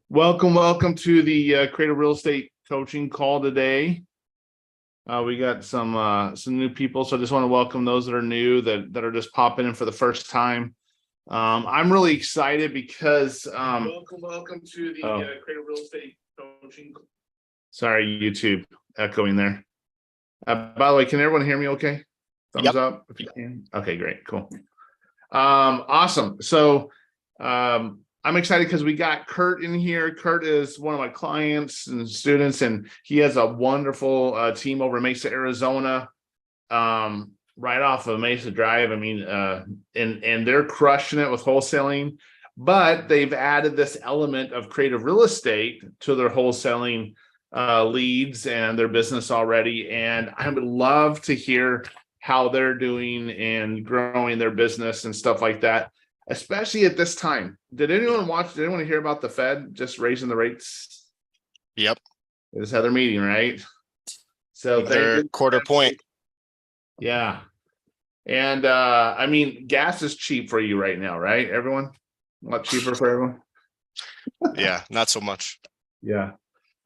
Welcome to the Creative Real Estate Coaching call today. We got some new people, so I just want to welcome those that are new that are just popping in for the first time. I'm really excited because welcome to the Creative Real Estate Coaching. Sorry, YouTube echoing there. By the way, can everyone hear me? Okay, thumbs up if you can. Okay, great, cool, awesome. So, I'm excited because we got Kurt in here. Kurt is one of my clients and students, and he has a wonderful team over in Mesa, Arizona, right off of Mesa Drive. I mean, and they're crushing it with wholesaling, but they've added this element of creative real estate to their wholesaling leads and their business already. And I would love to hear how they're doing and growing their business and stuff like that, especially at this time. Did anyone hear about the Fed just raising the rates? Yep. They just had their meeting, right? So they're quarter point. Yeah. And I mean, gas is cheap for you right now, right? Everyone? A lot cheaper for everyone? Yeah, not so much. Yeah.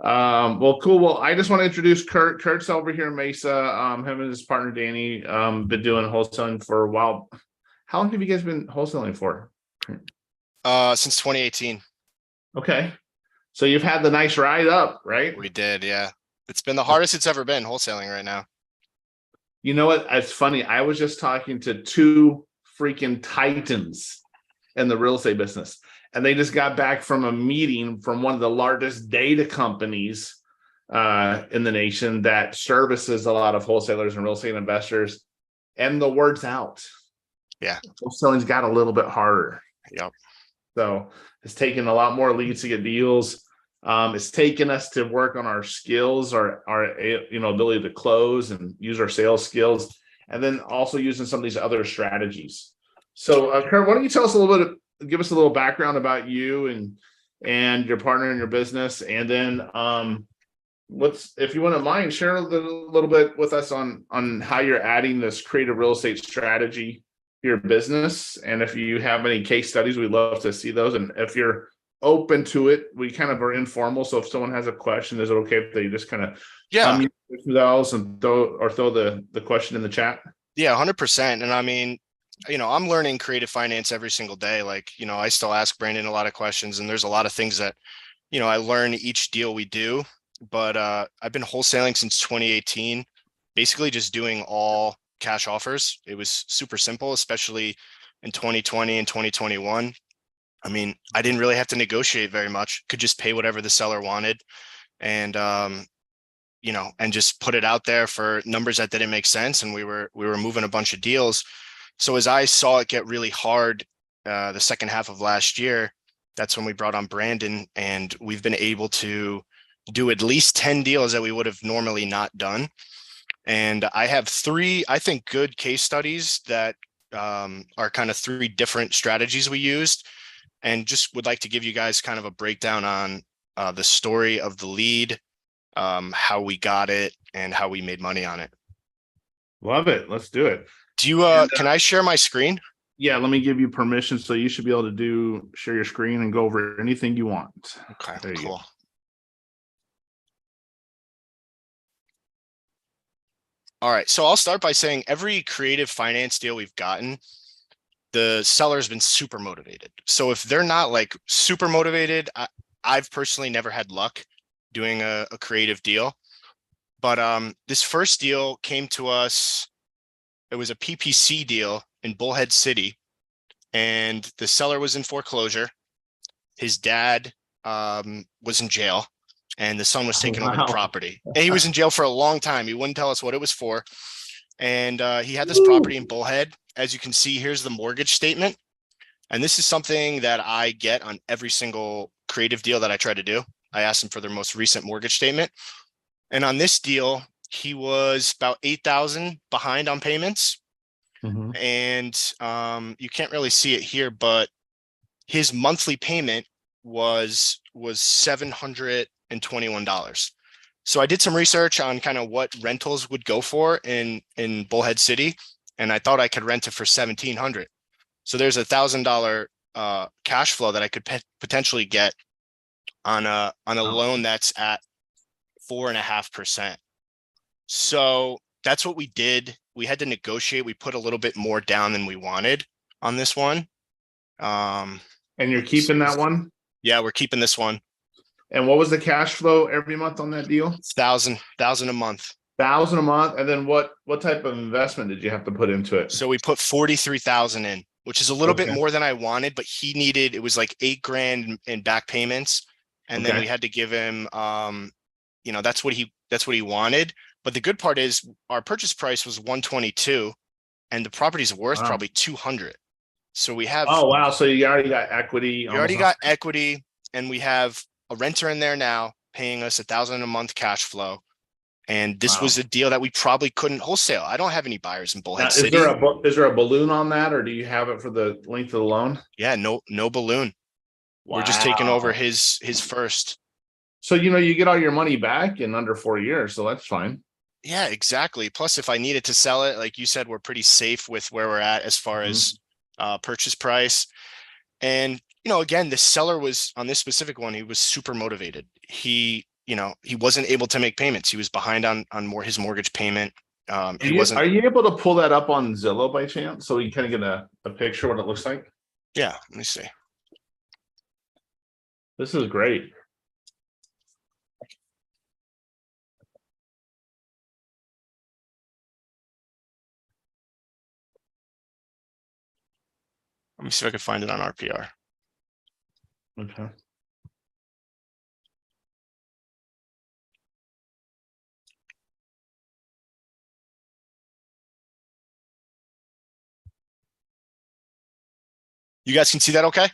Well, cool. Well, I just want to introduce Kurt. Kurt's over here in Mesa. Him and his partner Danny been doing wholesaling for a while. How long have you guys been wholesaling for? Since 2018. Okay. So you've had the nice ride up, right? We did, yeah. It's been the hardest it's ever been wholesaling right now. You know what? It's funny. I was just talking to two freaking titans in the real estate business, and they just got back from a meeting from one of the largest data companies in the nation that services a lot of wholesalers and real estate investors. And the word's out. Yeah. Wholesaling's got a little bit harder. Yep. So it's taken a lot more leads to get deals. It's taken us to work on our skills, our ability to close and use our sales skills, and then also using some of these other strategies. So, Kurt, why don't you tell us a little bit, give us a little background about you and your partner in your business, and then if you wouldn't mind, share a little bit with us on how you're adding this creative real estate strategy to your business, and if you have any case studies, we'd love to see those, and if you're open to it, we kind of are informal. So if someone has a question, is it okay if they just kind of themselves and throw the question in the chat? Yeah, 100%. And I mean, I'm learning creative finance every single day. Like, I still ask Brandon a lot of questions, and there's a lot of things that, I learn each deal we do. But I've been wholesaling since 2018, basically just doing all cash offers. It was super simple, especially in 2020 and 2021. I mean, I didn't really have to negotiate very much, could just pay whatever the seller wanted and, and just put it out there for numbers that didn't make sense. And we were moving a bunch of deals. So as I saw it get really hard the second half of last year, that's when we brought on Brandon, and we've been able to do at least 10 deals that we would have normally not done. And I have three, I think, good case studies that are kind of three different strategies we used. And just would like to give you guys kind of a breakdown on the story of the lead, how we got it, and how we made money on it. Love it. Let's do it. Do you? Can I share my screen? Yeah, let me give you permission. So you should be able to share your screen and go over anything you want. Okay, there you go. All right, so I'll start by saying every creative finance deal we've gotten, the seller's been super motivated. So if they're not like super motivated, I've personally never had luck doing a creative deal. But this first deal came to us, it was a PPC deal in Bullhead City, and the seller was in foreclosure. His dad was in jail, and the son was taking over the property. And he was in jail for a long time. He wouldn't tell us what it was for. And he had this property in Bullhead. As you can see, here's the mortgage statement. And this is something that I get on every single creative deal that I try to do. I asked them for their most recent mortgage statement. And on this deal, he was about $8,000 behind on payments. Mm-hmm. And you can't really see it here, but his monthly payment was $721. So I did some research on kind of what rentals would go for in Bullhead City, and I thought I could rent it for $1,700. So there's $1,000 cash flow that I could potentially get on a loan that's at 4.5%. So that's what we did. We had to negotiate. We put a little bit more down than we wanted on this one. And you're keeping that one? Yeah, we're keeping this one. And what was the cash flow every month on that deal? It's thousand a month. 1,000 a month. And then what type of investment did you have to put into it? So we put 43,000 in, which is a little bit Okay. more than I wanted, but he needed, it was like 8 grand in back payments. And then Okay. we had to give him, that's what he wanted. But the good part is our purchase price was 122 and the property's worth Wow. probably 200. So we have, Oh, wow. So you already got equity. we already got equity, and we have a renter in there now paying us 1,000 a month cash flow. And this was a deal that we probably couldn't wholesale. I don't have any buyers in Bullhead City. Is there a balloon on that, or do you have it for the length of the loan? Yeah, no balloon. Wow. We're just taking over his first. So, you get all your money back in under 4 years. So that's fine. Yeah, exactly. Plus, if I needed to sell it, like you said, we're pretty safe with where we're at as far as purchase price. And, again, the seller was on this specific one, he was super motivated. He wasn't able to make payments. He was behind on his mortgage payment. Are you able to pull that up on Zillow by chance so you kind of get a picture what it looks like? Yeah, let me see. This is great. Let me see if I can find it on RPR. Okay. You guys can see that okay?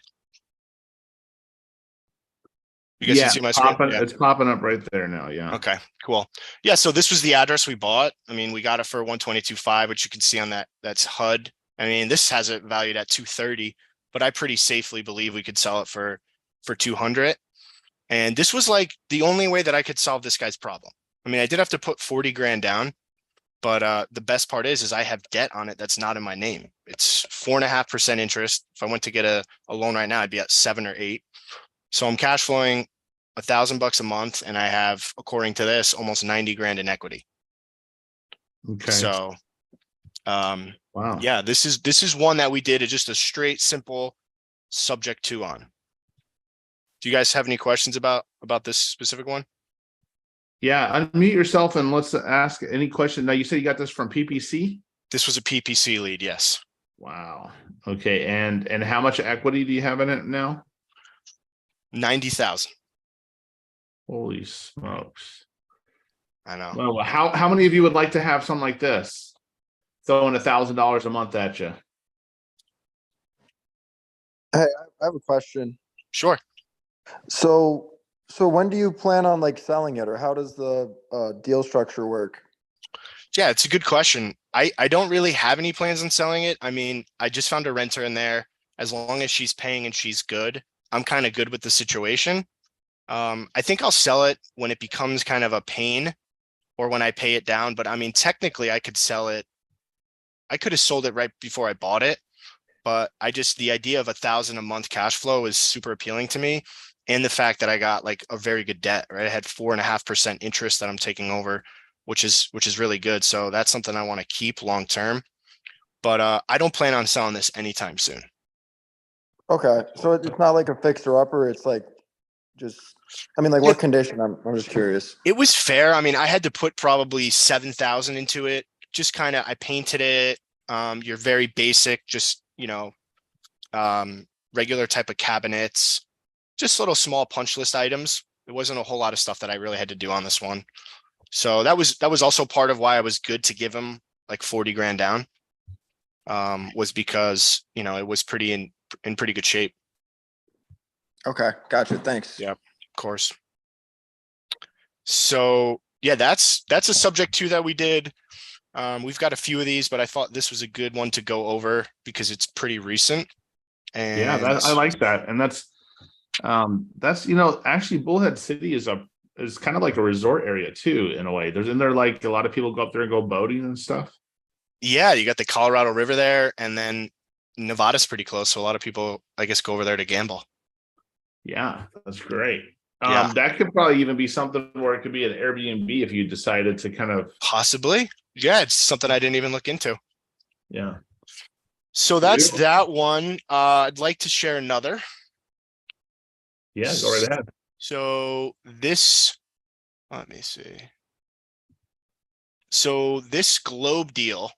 You guys can see my screen? Yeah. It's popping up right there now. Yeah. Okay, cool. Yeah, so this was the address we bought. I mean, we got it for 122.5, which you can see on that's HUD. I mean, this has it valued at 230, but I pretty safely believe we could sell it for 200. And this was like the only way that I could solve this guy's problem. I mean, I did have to put 40 grand down, but the best part is I have debt on it that's not in my name. It's 4.5% interest. If I went to get a loan right now, I'd be at 7 or 8. So I'm cash flowing $1,000 a month, and I have, according to this, almost 90 grand in equity. Okay. So, wow. Yeah, this is one that we did just a straight, simple subject to on. Do you guys have any questions about this specific one? Yeah, unmute yourself and let's ask any question. Now, you said you got this from PPC? This was a PPC lead, yes. Wow. Okay, and how much equity do you have in it now? 90,000. Holy smokes. I know. Well, how many of you would like to have something like this? Throwing $1,000 a month at you. Hey, I have a question. Sure. So when do you plan on like selling it, or how does the deal structure work? Yeah, it's a good question. I don't really have any plans on selling it. I mean, I just found a renter in there. As long as she's paying and she's good, I'm kind of good with the situation. I think I'll sell it when it becomes kind of a pain or when I pay it down. But I mean, technically I could sell it. I could have sold it right before I bought it, but the idea of 1,000 a month cash flow is super appealing to me. And the fact that I got like a very good debt, right? I had 4.5% interest that I'm taking over, which is really good. So that's something I want to keep long term, but I don't plan on selling this anytime soon. Okay, so it's not like a fixer upper. It's like what condition? I'm just curious. It was fair. I mean, I had to put probably 7,000 into it. Just kind of, I painted it. You're very basic, just, regular type of cabinets, just little small punch list items. There wasn't a whole lot of stuff that I really had to do on this one. So that was also part of why I was good to give him like 40 grand down, was because, it was pretty in pretty good shape. Okay, gotcha. Thanks. Yeah, of course. So yeah, that's a subject too that we did. We've got a few of these, but I thought this was a good one to go over because it's pretty recent. And yeah, I like that. And that's actually Bullhead City is kind of like a resort area too, in a way. Isn't there like a lot of people go up there and go boating and stuff? Yeah, you got the Colorado River there, and then Nevada's pretty close. So a lot of people, I guess, go over there to gamble. Yeah, that's great. Yeah. That could probably even be something where it could be an Airbnb if you decided to kind of, Possibly. Yeah, it's something I didn't even look into. yeah. So that's that one. I'd like to share another. Yeah, go right ahead. So this, let me see. So this Globe deal,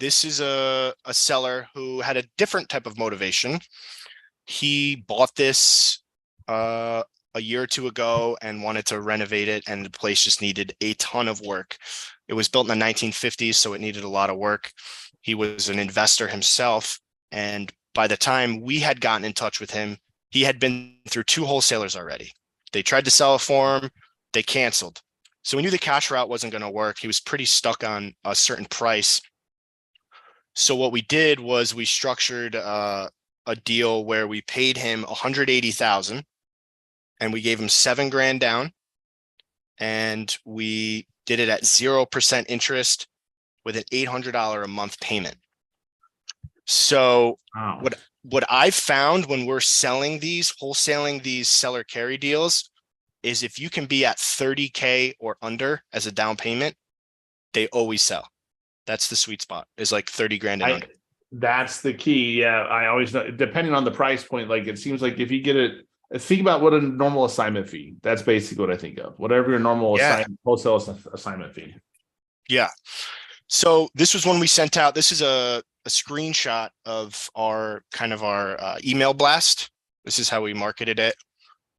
this is a seller who had a different type of motivation. He bought this a year or two ago and wanted to renovate it, and the place just needed a ton of work. It was built in the 1950s, so it needed a lot of work. He was an investor himself, and by the time we had gotten in touch with him, he had been through 2 wholesalers already. They tried to sell it for him, they canceled. So we knew the cash route wasn't going to work. He was pretty stuck on a certain price. So what we did was we structured a deal where we paid him 180,000 and we gave him 7 grand down, and we did it at 0% interest with an $800 a month payment. So Wow. what I've found when we're selling these, wholesaling these seller carry deals, is if you can be at 30K or under as a down payment, they always sell. That's the sweet spot, is like 30 grand and under. That's the key. Yeah, I always know, depending on the price point, like it seems like if you get it, think about what a normal assignment fee. That's basically what I think of. Whatever your normal wholesale assignment fee. Yeah. So this was one we sent out. This is a screenshot of our email blast. This is how we marketed it.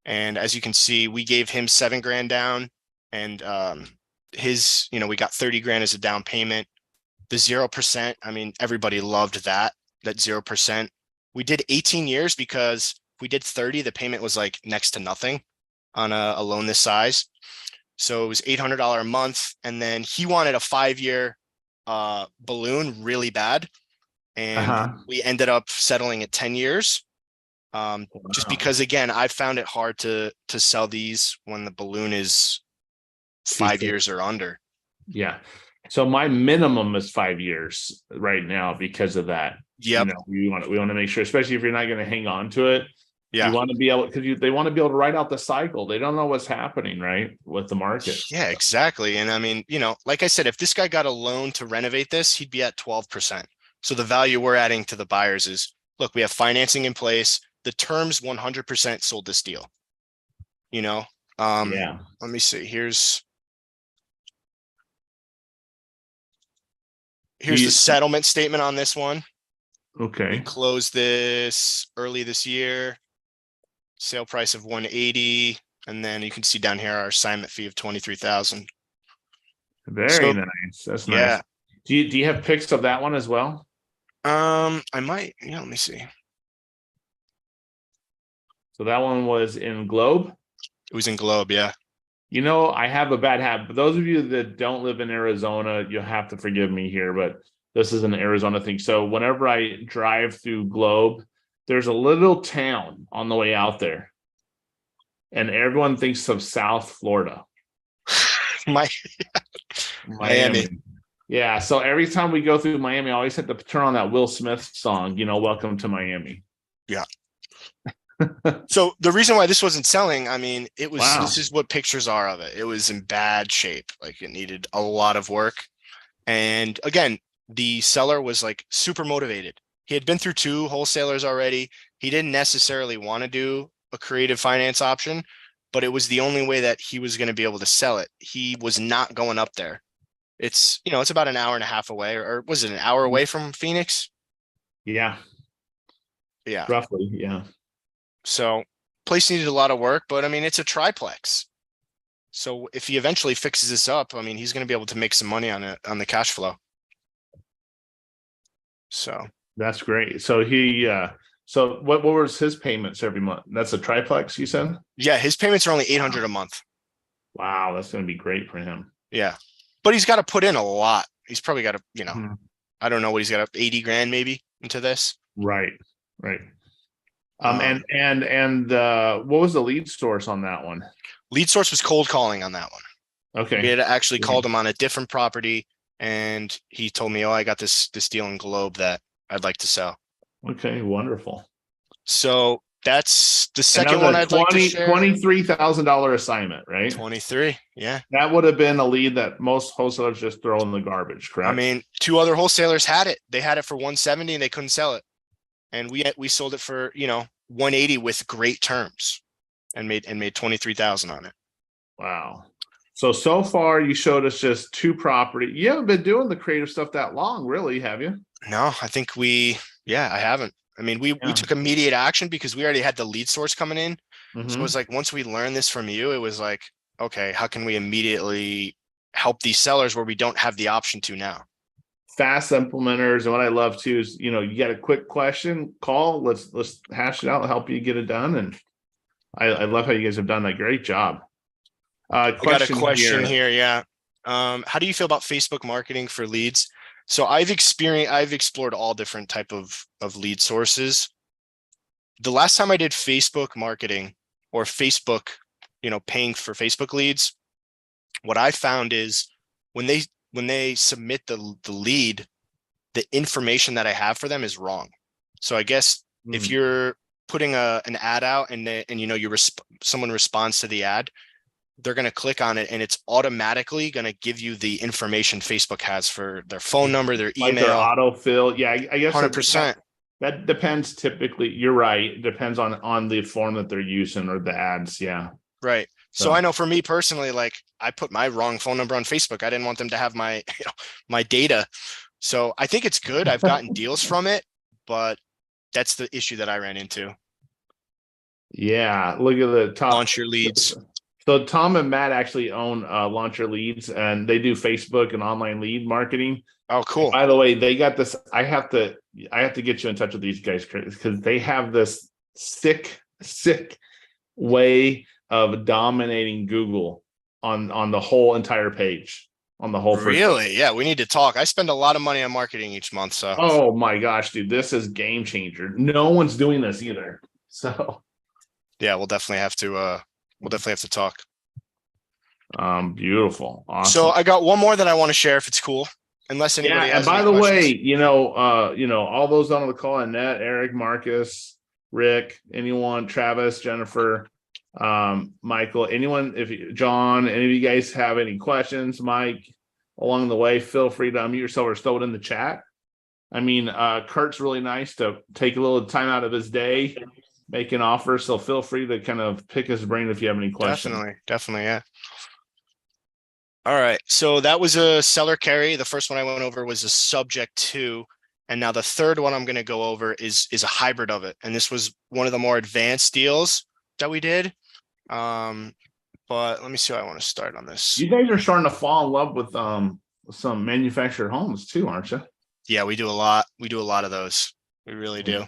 And as you can see, we gave him 7 grand down, and we got 30 grand as a down payment. The 0%, I mean, everybody loved that 0%. We did 18 years because if we did 30, the payment was like next to nothing on a loan this size. So it was $800 a month. And then he wanted a 5-year balloon really bad. And we ended up settling at 10 years. Just because, again, I found it hard to sell these when the balloon is 5 years or under. Yeah. So my minimum is 5 years right now because of that. Yep. We want to make sure, especially if you're not going to hang on to it. Yeah. You want to be able, because they want to be able to ride out the cycle. They don't know what's happening, right, with the market. Yeah, exactly. And I mean, like I said, if this guy got a loan to renovate this, he'd be at 12%. So the value we're adding to the buyers is, look, we have financing in place. The terms 100% sold this deal. Yeah. Let me see. Here's the settlement statement on this one. Okay. We closed this early this year. Sale price of 180, and then you can see down here our assignment fee of 23,000. Very nice. That's nice. Yeah. Do you have pics of that one as well? I might. Yeah, let me see. So that one was in Globe? It was in Globe, yeah. I have a bad habit. But those of you that don't live in Arizona, you'll have to forgive me here, but this is an Arizona thing. So whenever I drive through Globe, there's a little town on the way out there, and everyone thinks of South Florida. Miami. Yeah. So every time we go through Miami, I always have to turn on that Will Smith song, Welcome to Miami. Yeah. So the reason why this wasn't selling, I mean, this is what pictures are of it. It was in bad shape. Like, it needed a lot of work. And again, the seller was like super motivated. He had been through 2 wholesalers already. He didn't necessarily want to do a creative finance option, but it was the only way that he was going to be able to sell it. He was not going up there. It's about an hour and a half away, or was it an hour away from Phoenix? Yeah. Yeah. Roughly. Yeah. So place needed a lot of work, but I mean, it's a triplex. So if he eventually fixes this up, I mean, he's going to be able to make some money on it, on the cash flow. So that's great. So so what was his payments every month? That's a triplex, you said? Yeah, his payments are only $800 a month. Wow, that's going to be great for him. Yeah, but he's got to put in a lot. He's probably got to, I don't know what he's got, 80 grand maybe into this. Right. And what was the lead source on that one? Lead source was cold calling on that one. Okay. We had actually called him on a different property, and he told me, I got this deal in Globe that I'd like to sell. Okay, wonderful. So that's the And second that one was a I'd like to share. $23,000 assignment, right? 23. Yeah. That would have been a lead that most wholesalers just throw in the garbage, correct? I mean, two other wholesalers had it. They had it for 170 and they couldn't sell it. And we sold it for, 180 with great terms and made 23,000 on it. Wow. So far you showed us just two property. You haven't been doing the creative stuff that long, really, have you? No, I think I haven't. I mean, we took immediate action because we already had the lead source coming in. So it was like, once we learned this from you, it was like, okay, how can we immediately help these sellers where we don't have the option to now? Fast implementers. And what I love too is, you got a quick question, call, let's hash it out, help you get it done. And I love how you guys have done a great job. I got a question here. Yeah. How do you feel about Facebook marketing for leads? So I've explored all different type of lead sources. The last time I did Facebook marketing or Facebook, paying for Facebook leads, what I found is when they submit the lead, the information that I have for them is wrong. So I guess if you're putting an ad out and someone responds to the ad, they're going to click on it and it's automatically going to give you the information Facebook has for their phone number, their email, like their autofill. Yeah, I guess 100%. That depends. Typically, you're right. It depends on the form that they're using or the ads. Yeah. Right. So I know for me personally, like I put my wrong phone number on Facebook. I didn't want them to have my, my data. So I think it's good. I've gotten deals from it, but that's the issue that I ran into. Yeah. Look at the top. Launch your leads. So Tom and Matt actually own Launch Your Leads, and they do Facebook and online lead marketing. Oh, cool. By the way, they got this. I have to get you in touch with these guys because they have this sick way of dominating Google on the whole entire page, on the whole. Really? Yeah, we need to talk. I spend a lot of money on marketing each month. So. Oh my gosh, dude, this is game changer. No one's doing this either. So. Yeah, we'll definitely have to. We'll definitely have to talk. Beautiful. Awesome. So I got one more that I want to share if it's cool. Unless anybody has and by any the questions. way, all those on the call, Annette, Eric, Marcus, Rick, anyone, Travis, Jennifer, Michael, anyone, John, any of you guys have any questions, Mike, along the way, feel free to unmute yourself or throw it in the chat. I mean, Kurt's really nice to take a little time out of his day, make an offer. So feel free to kind of pick his brain if you have any questions. Definitely. Yeah. All right. So that was a seller carry. The first one I went over was a subject to, and now the third one I'm going to go over is a hybrid of it. And this was one of the more advanced deals that we did. But let me see how I want to start on this. You guys are starting to fall in love with some manufactured homes too, aren't you? Yeah, we do a lot. We do a lot of those. We really do.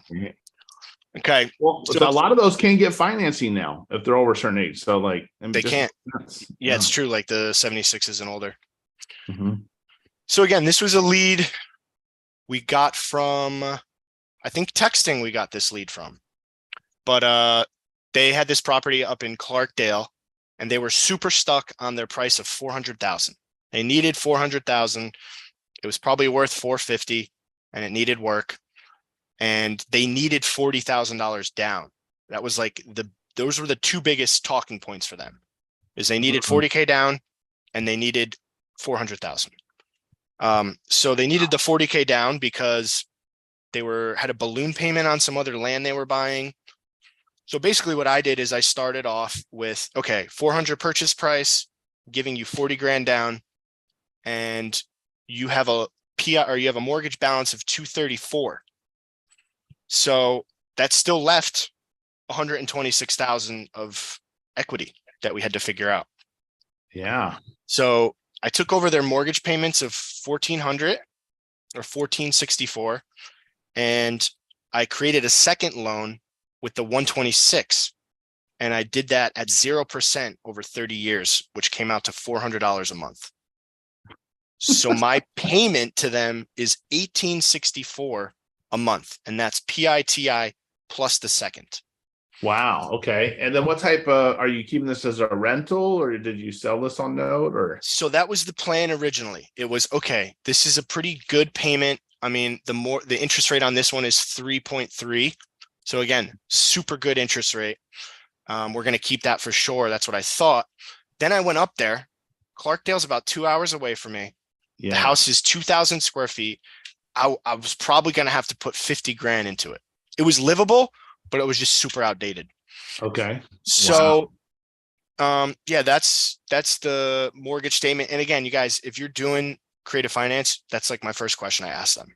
Okay. Well, so a lot of those can't get financing now if they're over a certain age. So they can't. Yeah, it's true. Like the 76s and older. Mm-hmm. So again, this was a lead we got from, I think texting we got this lead from, but they had this property up in Clarkdale and they were super stuck on their price of 400,000. They needed 400,000. It was probably worth 450 and it needed work. And they needed $40,000 down. That was like those were the two biggest talking points for them, is they needed 40K down and they needed 400,000. So they needed the 40K down because they had a balloon payment on some other land they were buying. So basically what I did is I started off with, okay, 400 purchase price, giving you 40 grand down, and you have a mortgage balance of 234. So that still left 126,000 of equity that we had to figure out. Yeah. So I took over their mortgage payments of 1,400 or 1,464, and I created a second loan with the 126, and I did that at 0% over 30 years, which came out to $400 a month. So my payment to them is $1,864 a month, and that's PITI plus the second. Wow. Okay. And then what type are you keeping this as a rental, or did you sell this on note? Or so that was the plan originally. It was, okay, this is a pretty good payment. I mean, the interest rate on this one is 3.3. So again, super good interest rate. We're going to keep that for sure. That's what I thought. Then I went up there. Clarkdale's about 2 hours away from me. The Yeah. house is 2,000 square feet. I was probably going to have to put 50 grand into it. It was livable, but it was just super outdated. Okay. So, yeah, that's the mortgage statement. And again, you guys, if you're doing creative finance, that's like my first question I ask them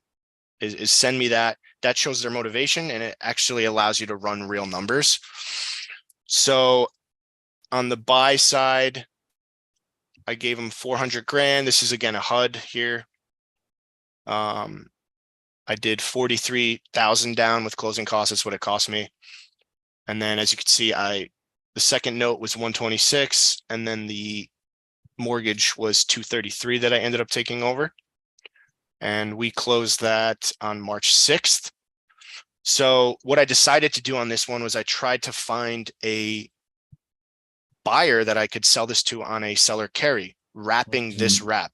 is send me that. That shows their motivation, and it actually allows you to run real numbers. So on the buy side, I gave them 400 grand. This is again a HUD here. I did 43,000 down with closing costs. That's what it cost me. And then as you can see, the second note was 126, and then the mortgage was 233 that I ended up taking over. And we closed that on March 6th. So what I decided to do on this one was I tried to find a buyer that I could sell this to on a seller carry, wrapping this wrap.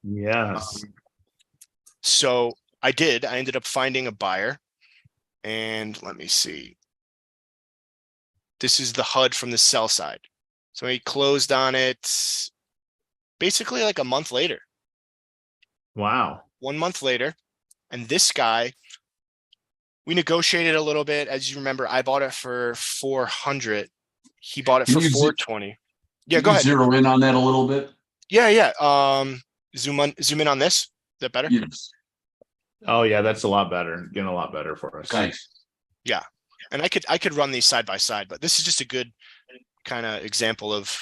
Yes. So I did. I ended up finding a buyer, and let me see. This is the HUD from the sell side. So he closed on it basically like a month later. Wow. 1 month later. And this guy, we negotiated a little bit. As you remember, I bought it for 400. He bought it for 420. Yeah, go ahead. Zero in on that a little bit. Yeah. Zoom in on this. Is that better? Yes. Oh yeah, that's a lot better. Getting a lot better for us. Thanks. Yeah. And I could run these side by side, but this is just a good kind of example of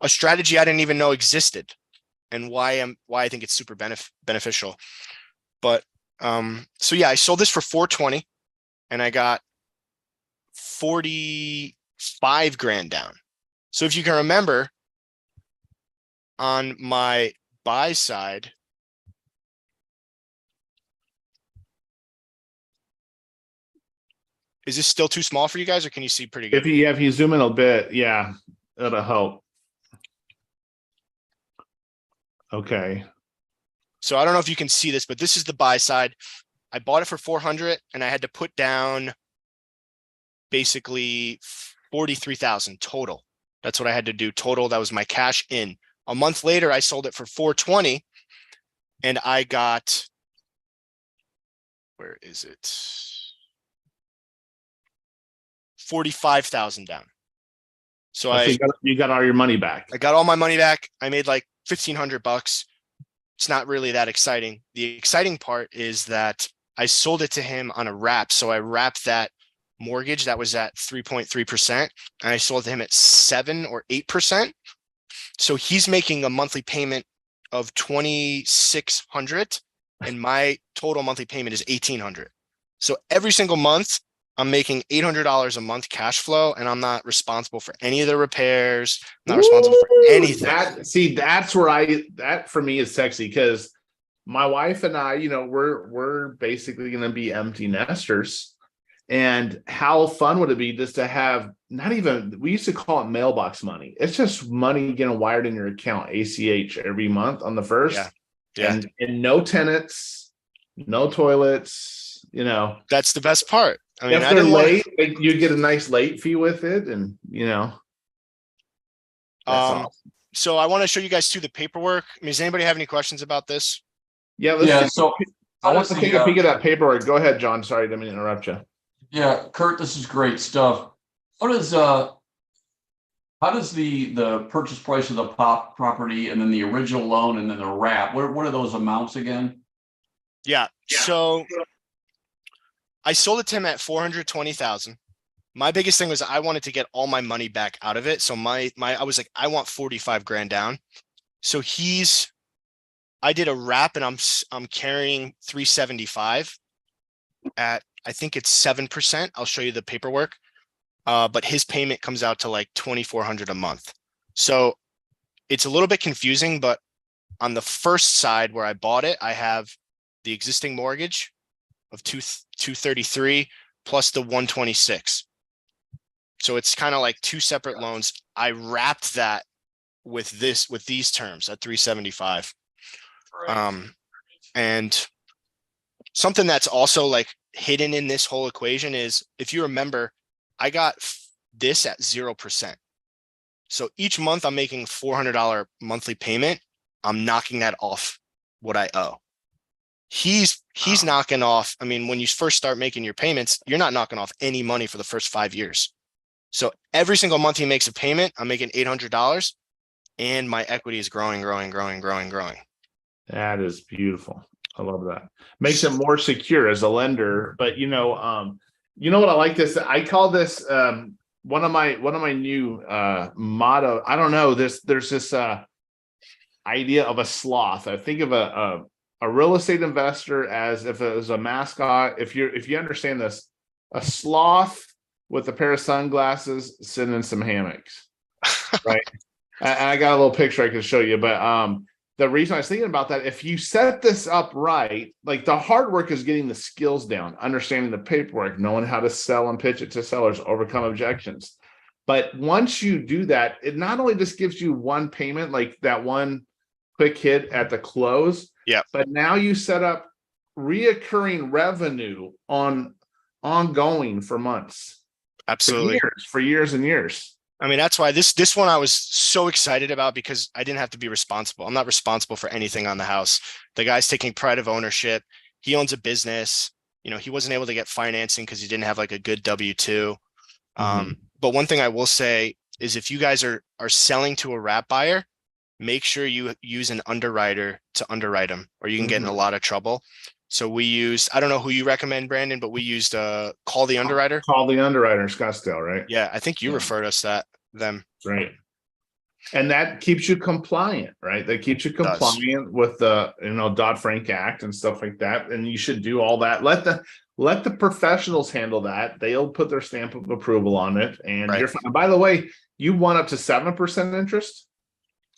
a strategy I didn't even know existed and why I think it's super beneficial. But so yeah, I sold this for 420 and I got 45 grand down. So if you can remember, on my buy side, is this still too small for you guys, or can you see pretty good? If you zoom in a bit, yeah, that'll help. Okay. So I don't know if you can see this, but this is the buy side. I bought it for 400 and I had to put down basically 43,000 total. That's what I had to do total. That was my cash in. A month later, I sold it for 420 and I got, where is it? 45,000 down. So you got all your money back. I got all my money back. I made like $1,500. It's not really that exciting. The exciting part is that I sold it to him on a wrap. So I wrapped that mortgage that was at 3.3%, and I sold it to him at 7 or 8%. So he's making a monthly payment of 2,600, and my total monthly payment is 1,800. So every single month, I'm making $800 a month cash flow, and I'm not responsible for any of the repairs. I'm not responsible for anything. That's where that for me is sexy, because my wife and I, we're basically going to be empty nesters. And how fun would it be just to have we used to call it mailbox money. It's just money getting wired in your account, ACH, every month on the first. Yeah. And no tenants, no toilets, That's the best part. I mean, if they're late, you get a nice late fee with it, and awesome. So I want to show you guys too the paperwork. I mean, does anybody have any questions about this? Yeah. So I want to take a peek at that paperwork. Go ahead, John. Sorry, I didn't mean to interrupt you. Yeah, Kurt, this is great stuff. How does the purchase price of the property and then the original loan and then the wrap, what are those amounts again? Yeah. So I sold it to him at 420,000. My biggest thing was I wanted to get all my money back out of it. So I was like, I want 45 grand down. So I did a wrap and I'm carrying 375 at, I think it's 7%. I'll show you the paperwork. But his payment comes out to like 2,400 a month. So it's a little bit confusing, but on the first side where I bought it, I have the existing mortgage of 233 plus the 126. So it's kind of like two separate loans. I wrapped that with these terms at 375. Right. And something that's also like hidden in this whole equation is, if you remember, I got this at 0%. So each month I'm making $400 monthly payment. I'm knocking that off what I owe. He's knocking off. I mean, when you first start making your payments, you're not knocking off any money for the first 5 years. So every single month he makes a payment, I'm making $800, and my equity is growing. That is beautiful. I love that. Makes it more secure as a lender. But you know what I like this. I call this one of my new motto. I don't know. There's this idea of a sloth. I think of a real estate investor as if it was a mascot. If you understand this, a sloth with a pair of sunglasses sitting in some hammocks, right? And I got a little picture I can show you, but the reason I was thinking about that, if you set this up right, like the hard work is getting the skills down, understanding the paperwork, knowing how to sell and pitch it to sellers, overcome objections. But once you do that, it not only just gives you one payment, like that one quick hit at the close, yeah, but now you set up reoccurring revenue ongoing for months, absolutely, for years and years. I mean, that's why this one I was so excited about, because I didn't have to be responsible. I'm not responsible for anything on the house. The guy's taking pride of ownership. He owns a business. You know, he wasn't able to get financing because he didn't have like a good W-2. But one thing I will say is, if you guys are selling to a wrap buyer, make sure you use an underwriter to underwrite them, or you can get in a lot of trouble. So we used, I don't know who you recommend, Brandon, but we used Call the Underwriter. Call the Underwriter in Scottsdale, right? Yeah, I think you referred us them. Right. And that keeps you compliant, right? That keeps you compliant with the Dodd-Frank Act and stuff like that. And you should do all that. Let the professionals handle that. They'll put their stamp of approval on it, and you're fine. By the way, you won up to 7% interest.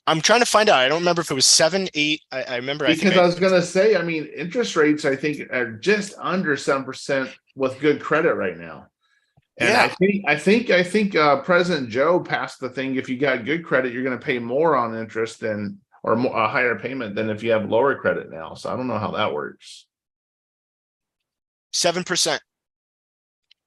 I'm trying to find out. I don't remember if it was 7, 8. I remember. Because I was going to say, I mean, interest rates, I think, are just under 7% with good credit right now. And yeah. I think President Joe passed the thing. If you got good credit, you're going to pay more on interest a higher payment than if you have lower credit now. So I don't know how that works. 7%. I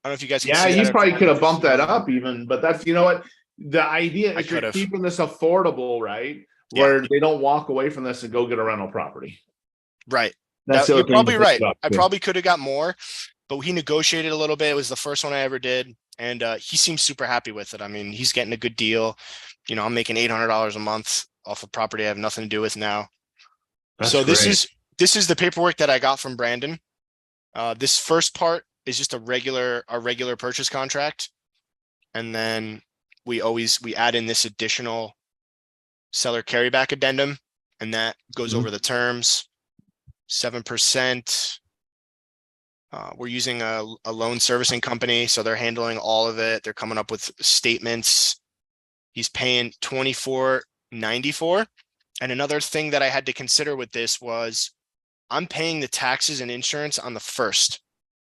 don't know if you guys can see you probably could have bumped that up even, but that's, you know what? The idea is you're keeping this affordable, right? Where they don't walk away from this and go get a rental property. Right. You're probably right. I probably could have got more, but he negotiated a little bit. It was the first one I ever did. And he seems super happy with it. I mean, he's getting a good deal. You know, I'm making $800 a month off a property I have nothing to do with now. That's so great. This is the paperwork that I got from Brandon. This first part is just a regular purchase contract. And then we add in this additional seller carryback addendum, and that goes over the terms. 7%. We're using a loan servicing company, so they're handling all of it. They're coming up with statements. He's paying $24.94. And another thing that I had to consider with this was, I'm paying the taxes and insurance on the first,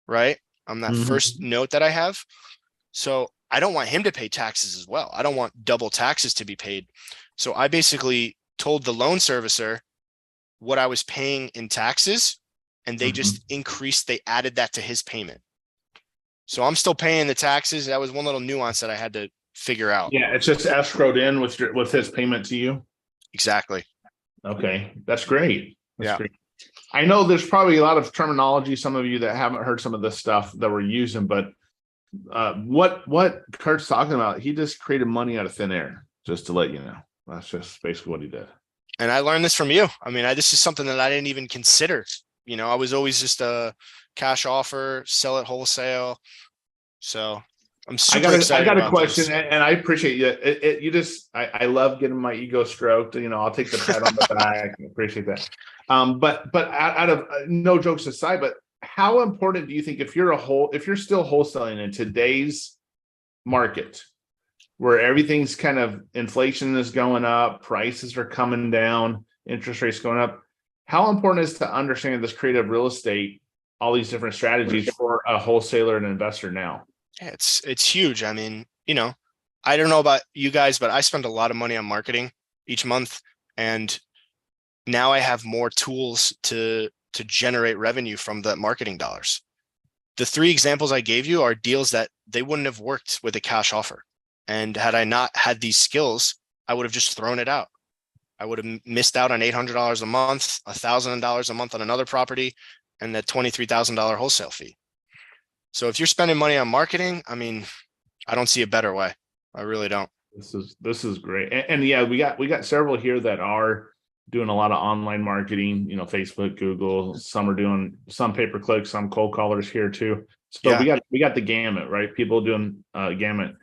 right? On that first note that I have. So I don't want him to pay taxes as well. I don't want double taxes to be paid. So I basically told the loan servicer what I was paying in taxes, and they just they added that to his payment. So I'm still paying the taxes. That was one little nuance that I had to figure out. Yeah, it's just escrowed in with his payment to you. Exactly. Okay, that's great. That's great. I know there's probably a lot of terminology, some of you that haven't heard some of this stuff that we're using, but what Kurt's talking about, he just created money out of thin air, just to let you know. That's just basically what he did. And I learned this from you. I mean, this is something that I didn't even consider. You know, I was always just a cash offer, sell it wholesale. So I'm super excited. I got a question, and I appreciate you. I love getting my ego stroked. You know, I'll take the pat on the back. I appreciate that. But out of no jokes aside, but how important do you think, if you're still wholesaling in today's market, where everything's kind of, inflation is going up, prices are coming down, interest rates going up, how important is to understand this creative real estate, all these different strategies for a wholesaler and investor now? It's huge. I mean, you know, I don't know about you guys, but I spend a lot of money on marketing each month, and now I have more tools to generate revenue from the marketing dollars. the 3 examples I gave you are deals that they wouldn't have worked with a cash offer. And had I not had these skills, I would have just thrown it out. I would have missed out on $800 a month, $1,000 a month on another property, and that $23,000 wholesale fee. So if you're spending money on marketing, I mean, I don't see a better way. I really don't. This is great. And yeah, we got several here that are doing a lot of online marketing, Facebook, Google. Some are doing some pay-per-click, some cold callers here too. So Yeah. we got the gamut, right? People doing gamut.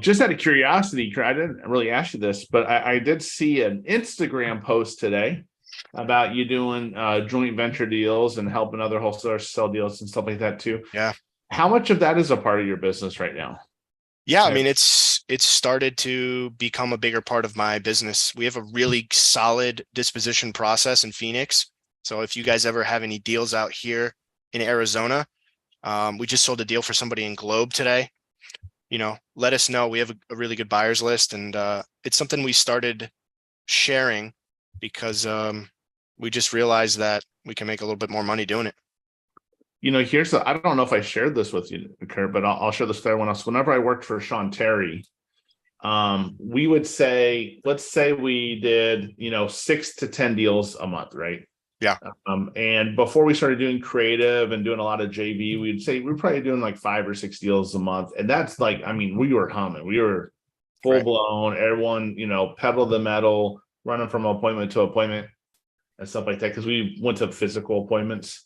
Just out of curiosity, I didn't really ask you this, but I did see an Instagram post today about you doing joint venture deals and helping other wholesalers sell deals and stuff like that too. Yeah. How much of that is a part of your business right now? Yeah, I mean, it's started to become a bigger part of my business. We have a really solid disposition process in Phoenix. So if you guys ever have any deals out here in Arizona, we just sold a deal for somebody in Globe today. Let us know. We have a really good buyers list, and it's something we started sharing because we just realized that we can make a little bit more money doing it. I don't know if I shared this with you, Kurt, but I'll share this one else. Whenever I worked for Sean Terry, we would say, let's say we did, 6 to 10 deals a month, right? Yeah. And before we started doing creative and doing a lot of JV, we'd say we're probably doing like 5 or 6 deals a month. And that's like, I mean, we were humming, we were full blown, everyone, pedal to the metal, running from appointment to appointment and stuff like that. Cause we went to physical appointments.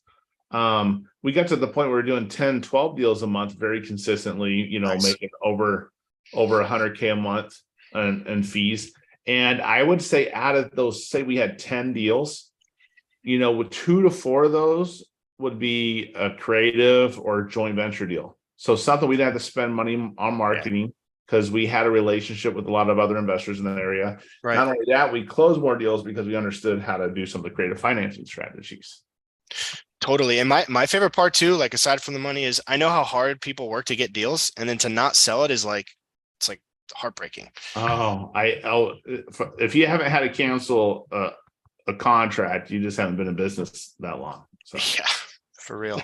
We got to the point where we're doing 10, 12 deals a month very consistently, Nice. making over 100K a month and fees. And I would say out of those, say we had 10 deals, with 2 to 4 of those would be a creative or joint venture deal. So something we'd have to spend money on marketing because we had a relationship with a lot of other investors in that area. Right. Not only that, we closed more deals because we understood how to do some of the creative financing strategies. Totally. And my favorite part too, like aside from the money, is I know how hard people work to get deals, and then to not sell it is like, it's like heartbreaking. If you haven't had to cancel a contract, you just haven't been in business that long. So Yeah, for real.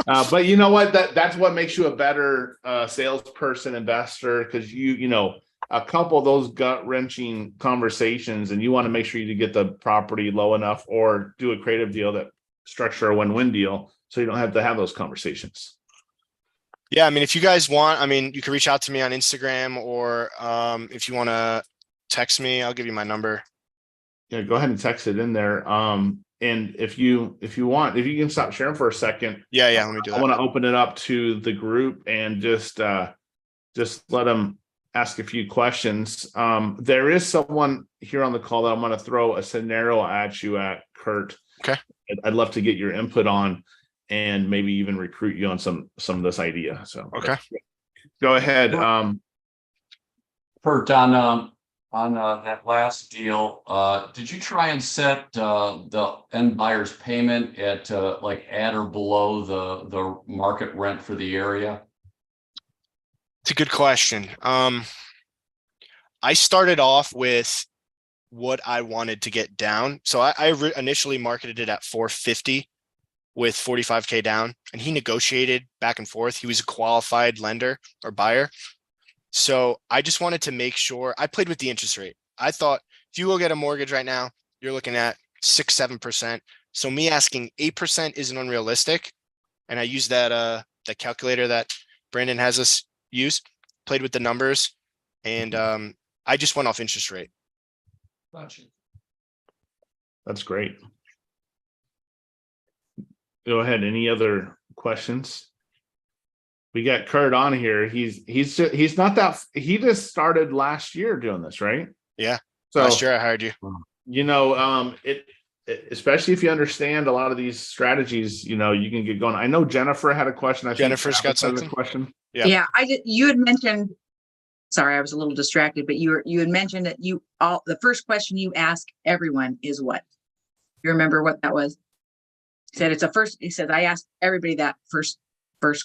But you know what? That's what makes you a better salesperson, investor, because a couple of those gut-wrenching conversations, and you want to make sure you get the property low enough or do a creative deal that structure a win-win deal so you don't have to have those conversations. Yeah, I mean, if you guys want, I mean, you can reach out to me on Instagram, or if you want to text me, I'll give you my number. Yeah, go ahead and text it in there. And if you want, if you can stop sharing for a second. Yeah, let me do that. I want to open it up to the group and just let them ask a few questions. There is someone here on the call that I'm going to throw a scenario at you Kurt. Okay. I'd love to get your input on and maybe even recruit you on some of this idea. So okay, go ahead. Kurt, on that last deal, did you try and set the end buyer's payment at like at or below the market rent for the area? it's a good question. I started off with what I wanted to get down. So I initially marketed it at 450 with 45K down, and he negotiated back and forth. He was a qualified lender or buyer. So I just wanted to make sure I played with the interest rate. I thought if you go get a mortgage right now, you're looking at 6-7%. So me asking 8% isn't unrealistic. And I used that calculator that Brandon has us use, played with the numbers, and I just went off interest rate. Gotcha. That's great. Go ahead. Any other questions? We got Kurt on here. He's not that, he just started last year doing this, right? Yeah. So last year I hired you. Especially if you understand a lot of these strategies, you can get going. I know Jennifer had a question. Jennifer's got something. Question. Yeah. You had mentioned, sorry, I was a little distracted, but you had mentioned that the first question you ask everyone is what? You remember what that was? He said, I asked everybody that first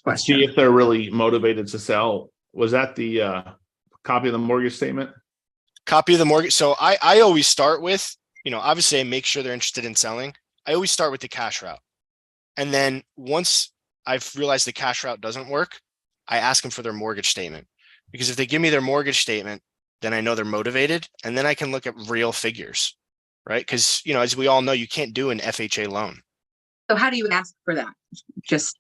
question. See if they're really motivated to sell. Was that the copy of the mortgage statement? Copy of the mortgage. So I always start with, obviously I make sure they're interested in selling. I always start with the cash route. And then once I've realized the cash route doesn't work, I ask them for their mortgage statement. Because if they give me their mortgage statement, then I know they're motivated, and then I can look at real figures, right? Because, you know, as we all know, you can't do an FHA loan. So how do you ask for that? Just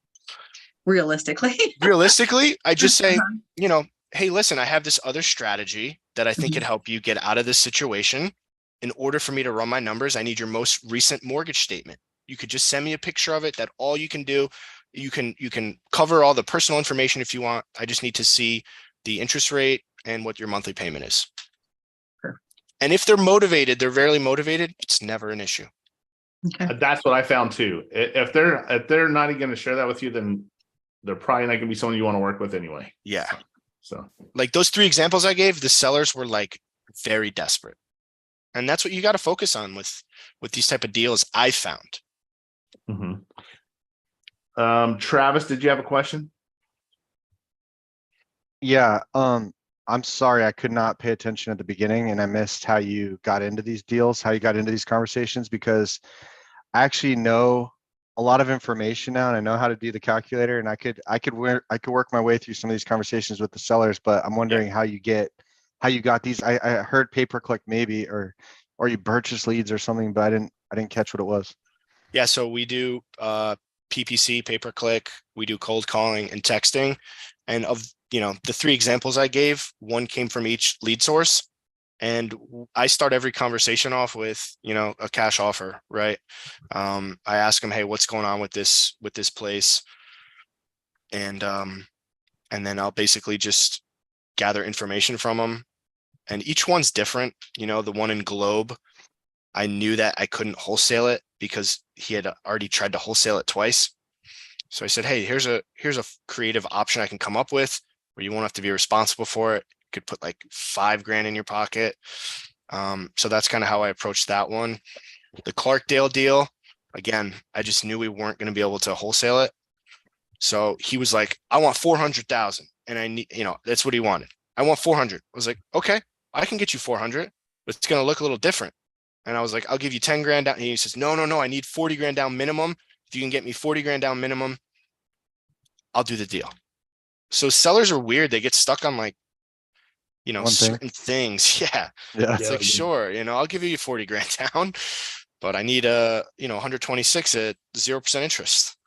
realistically? Realistically, I just say, Uh-huh. you know, hey, listen, I have this other strategy that I think Mhm. could help you get out of this situation. In order for me to run my numbers, I need your most recent mortgage statement. You could just send me a picture of it. That all you can do. You can cover all the personal information if you want. I just need to see the interest rate and what your monthly payment is. Sure. And if they're motivated, they're very motivated, it's never an issue. Okay. That's what I found too. If they're not going to share that with you, then they're probably not going to be someone you want to work with anyway. Yeah. So Like those 3 examples I gave, the sellers were like very desperate. And that's what you got to focus on with these type of deals, I found. mhm. Travis, did you have a question? Yeah, I'm sorry I could not pay attention at the beginning and I missed how you got into these deals, how you got into these conversations, because I actually know a lot of information now and I know how to do the calculator, and I could work my way through some of these conversations with the sellers, but I'm wondering how you got these. I heard pay-per-click maybe, or you purchase leads or something, but I didn't catch what it was. Yeah, so we do PPC, pay-per-click, we do cold calling and texting. And of, you know, the 3 examples I gave, one came from each lead source. And I start every conversation off with, you know, a cash offer, right? I ask them, hey, what's going on with this place? And then I'll basically just gather information from them. And each one's different. You know, the one in Globe, I knew that I couldn't wholesale it because he had already tried to wholesale it twice. So I said, hey, here's a creative option I can come up with where you won't have to be responsible for it. You could put like $5,000 in your pocket. So that's kind of how I approached that one. The Clarkdale deal, again, I just knew we weren't going to be able to wholesale it. So he was like, I want 400,000. And I need, you know, that's what he wanted. I want 400. I was like, okay, I can get you 400, but it's going to look a little different. And I was like, I'll give you 10 grand down. And he says, no, I need 40 grand down minimum. If you can get me 40 grand down minimum, I'll do the deal. So sellers are weird. They get stuck on like, you know, One thing. certain things. Yeah. Yeah. It's like, sure, you know, I'll give you 40 grand down, but I need 126 at 0% interest.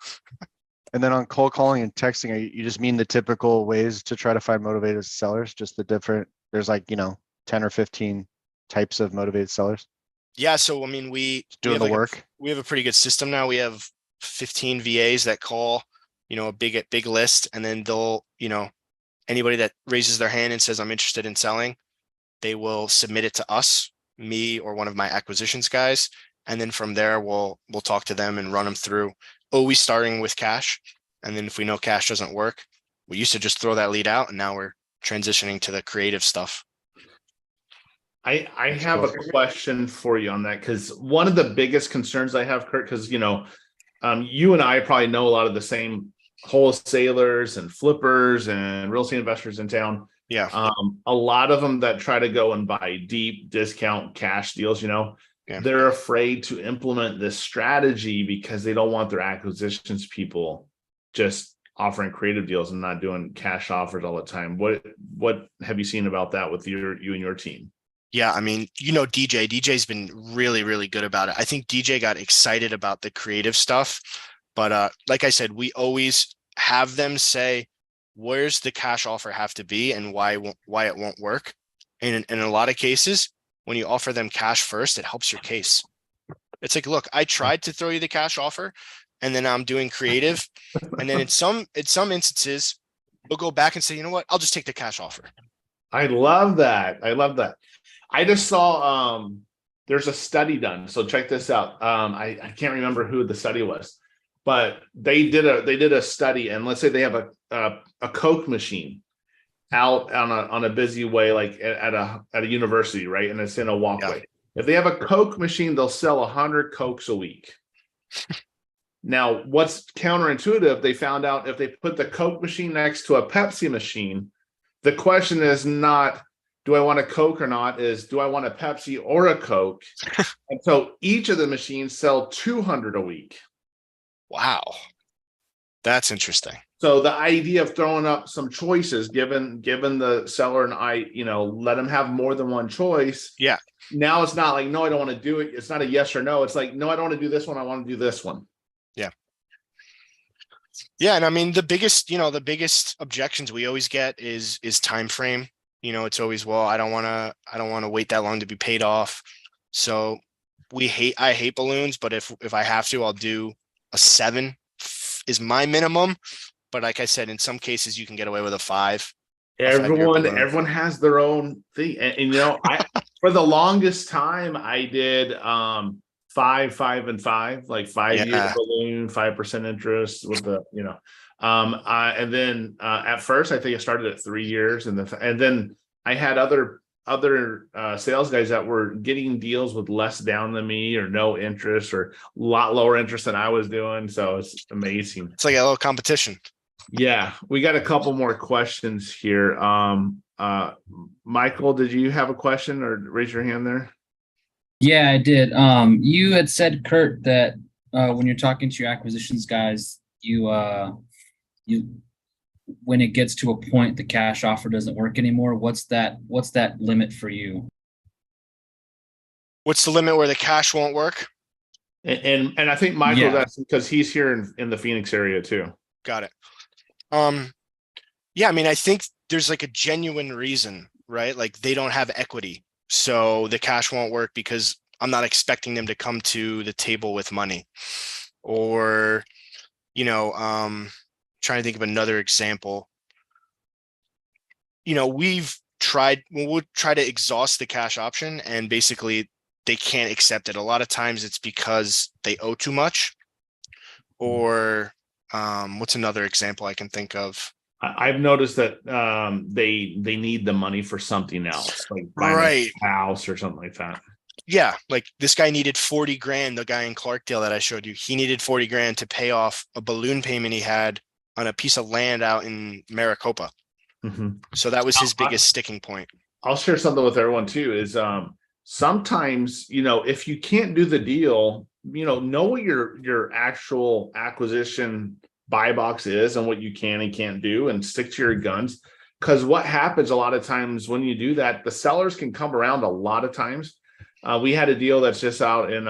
And then on cold calling and texting, you just mean the typical ways to try to find motivated sellers, just the different, there's like, 10 or 15 types of motivated sellers Yeah. So, I mean, we doing have the like work. we have a pretty good system now. We have 15 VAs that call, you know, a big list, and then they'll, you know, anybody that raises their hand and says, I'm interested in selling, they will submit it to us, me or one of my acquisitions guys. And then from there, we'll talk to them and run them through, always starting with cash. And then if we know cash doesn't work, we used to just throw that lead out, and now we're transitioning to the creative stuff. I That's have a cool. question for you on that, because one of the biggest concerns I have, Kurt, because you and I probably know a lot of the same wholesalers and flippers and real estate investors in town. Yeah. A lot of them that try to go and buy deep discount cash deals, Yeah. they're afraid to implement this strategy because they don't want their acquisitions people just offering creative deals and not doing cash offers all the time. What have you seen about that with you and your team? Yeah, I mean, DJ's been really, really good about it. I think DJ got excited about the creative stuff, but like I said, we always have them say, where's the cash offer have to be and why it won't work. And in a lot of cases, when you offer them cash first, it helps your case. It's like, look, I tried to throw you the cash offer and then I'm doing creative. And then in some instances, we'll go back and say, you know what, I'll just take the cash offer. I love that. I just saw there's a study done. So check this out. I can't remember who the study was, but they did a study, and let's say they have a Coke machine out on a busy way, like at a university, right? And it's in a walkway. Yeah. If they have a Coke machine, they'll sell 100 Cokes a week. Now, what's counterintuitive, they found out if they put the Coke machine next to a Pepsi machine, the question is not, do I want a Coke or not, is do I want a Pepsi or a Coke? And so each of the machines sell 200 a week. Wow. That's interesting. So the idea of throwing up some choices, given the seller and let them have more than one choice. Yeah. Now it's not like, no, I don't want to do it. It's not a yes or no. It's like, no, I don't want to do this one. I want to do this one. Yeah. Yeah. And I mean, the biggest objections we always get is time frame. It's always, well, I don't want to wait that long to be paid off. So I hate balloons, but if I have to, I'll do a 7 is my minimum. But like I said, in some cases you can get away with a 5. Everyone has their own thing. And I for the longest time I did 5, 5, and 5, like 5-year balloon, 5% interest with the, and then at first I think I started at 3 years and then I had other sales guys that were getting deals with less down than me or no interest or a lot lower interest than I was doing. So it's amazing. It's like a little competition. Yeah, we got a couple more questions here. Michael, did you have a question or raise your hand there? Yeah, I did. You had said, Kurt, that when you're talking to your acquisitions guys, you when it gets to a point the cash offer doesn't work anymore, what's that limit for you? What's the limit where the cash won't work? And I think Michael, that's because he's here in the Phoenix area too. Got it. Yeah, I mean, I think there's like a genuine reason, right? Like they don't have equity. So the cash won't work because I'm not expecting them to come to the table with money. Or, trying to think of another example. We'll try to exhaust the cash option and basically they can't accept it. A lot of times it's because they owe too much. Or what's another example I can think of? I've noticed that they need the money for something else, like buying a house or something like that. Yeah, like this guy needed 40 grand. The guy in Clarkdale that I showed you, he needed 40 grand to pay off a balloon payment he had on a piece of land out in Maricopa. Mm-hmm. So that was his biggest sticking point. I'll share something with everyone too. Is sometimes if you can't do the deal, know what your actual acquisition buy box is and what you can and can't do, and stick to your guns. Because what happens a lot of times when you do that, the sellers can come around a lot of times. We had a deal that's just out in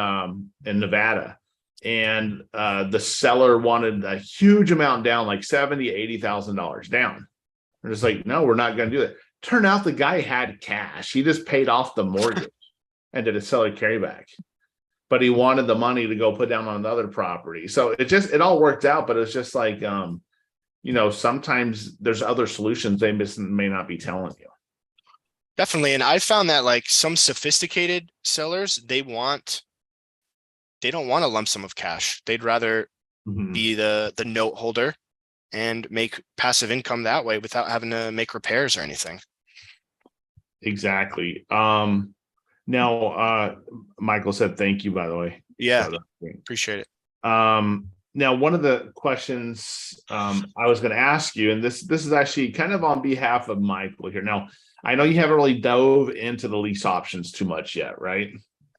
Nevada, and the seller wanted a huge amount down, like $70,000-$80,000 down. They're just like, no, we're not going to do it. Turned out the guy had cash. He just paid off the mortgage and did a seller carryback. But he wanted the money to go put down on another property. So it all worked out, but it's just like, sometimes there's other solutions they may not be telling you. Definitely. And I found that like some sophisticated sellers, they don't want a lump sum of cash. They'd rather be the note holder and make passive income that way without having to make repairs or anything. Exactly. Now, Michael said thank you, by the way. Yeah, appreciate it. Now, one of the questions I was going to ask you, and this is actually kind of on behalf of Michael here. Now, I know you haven't really dove into the lease options too much yet, right?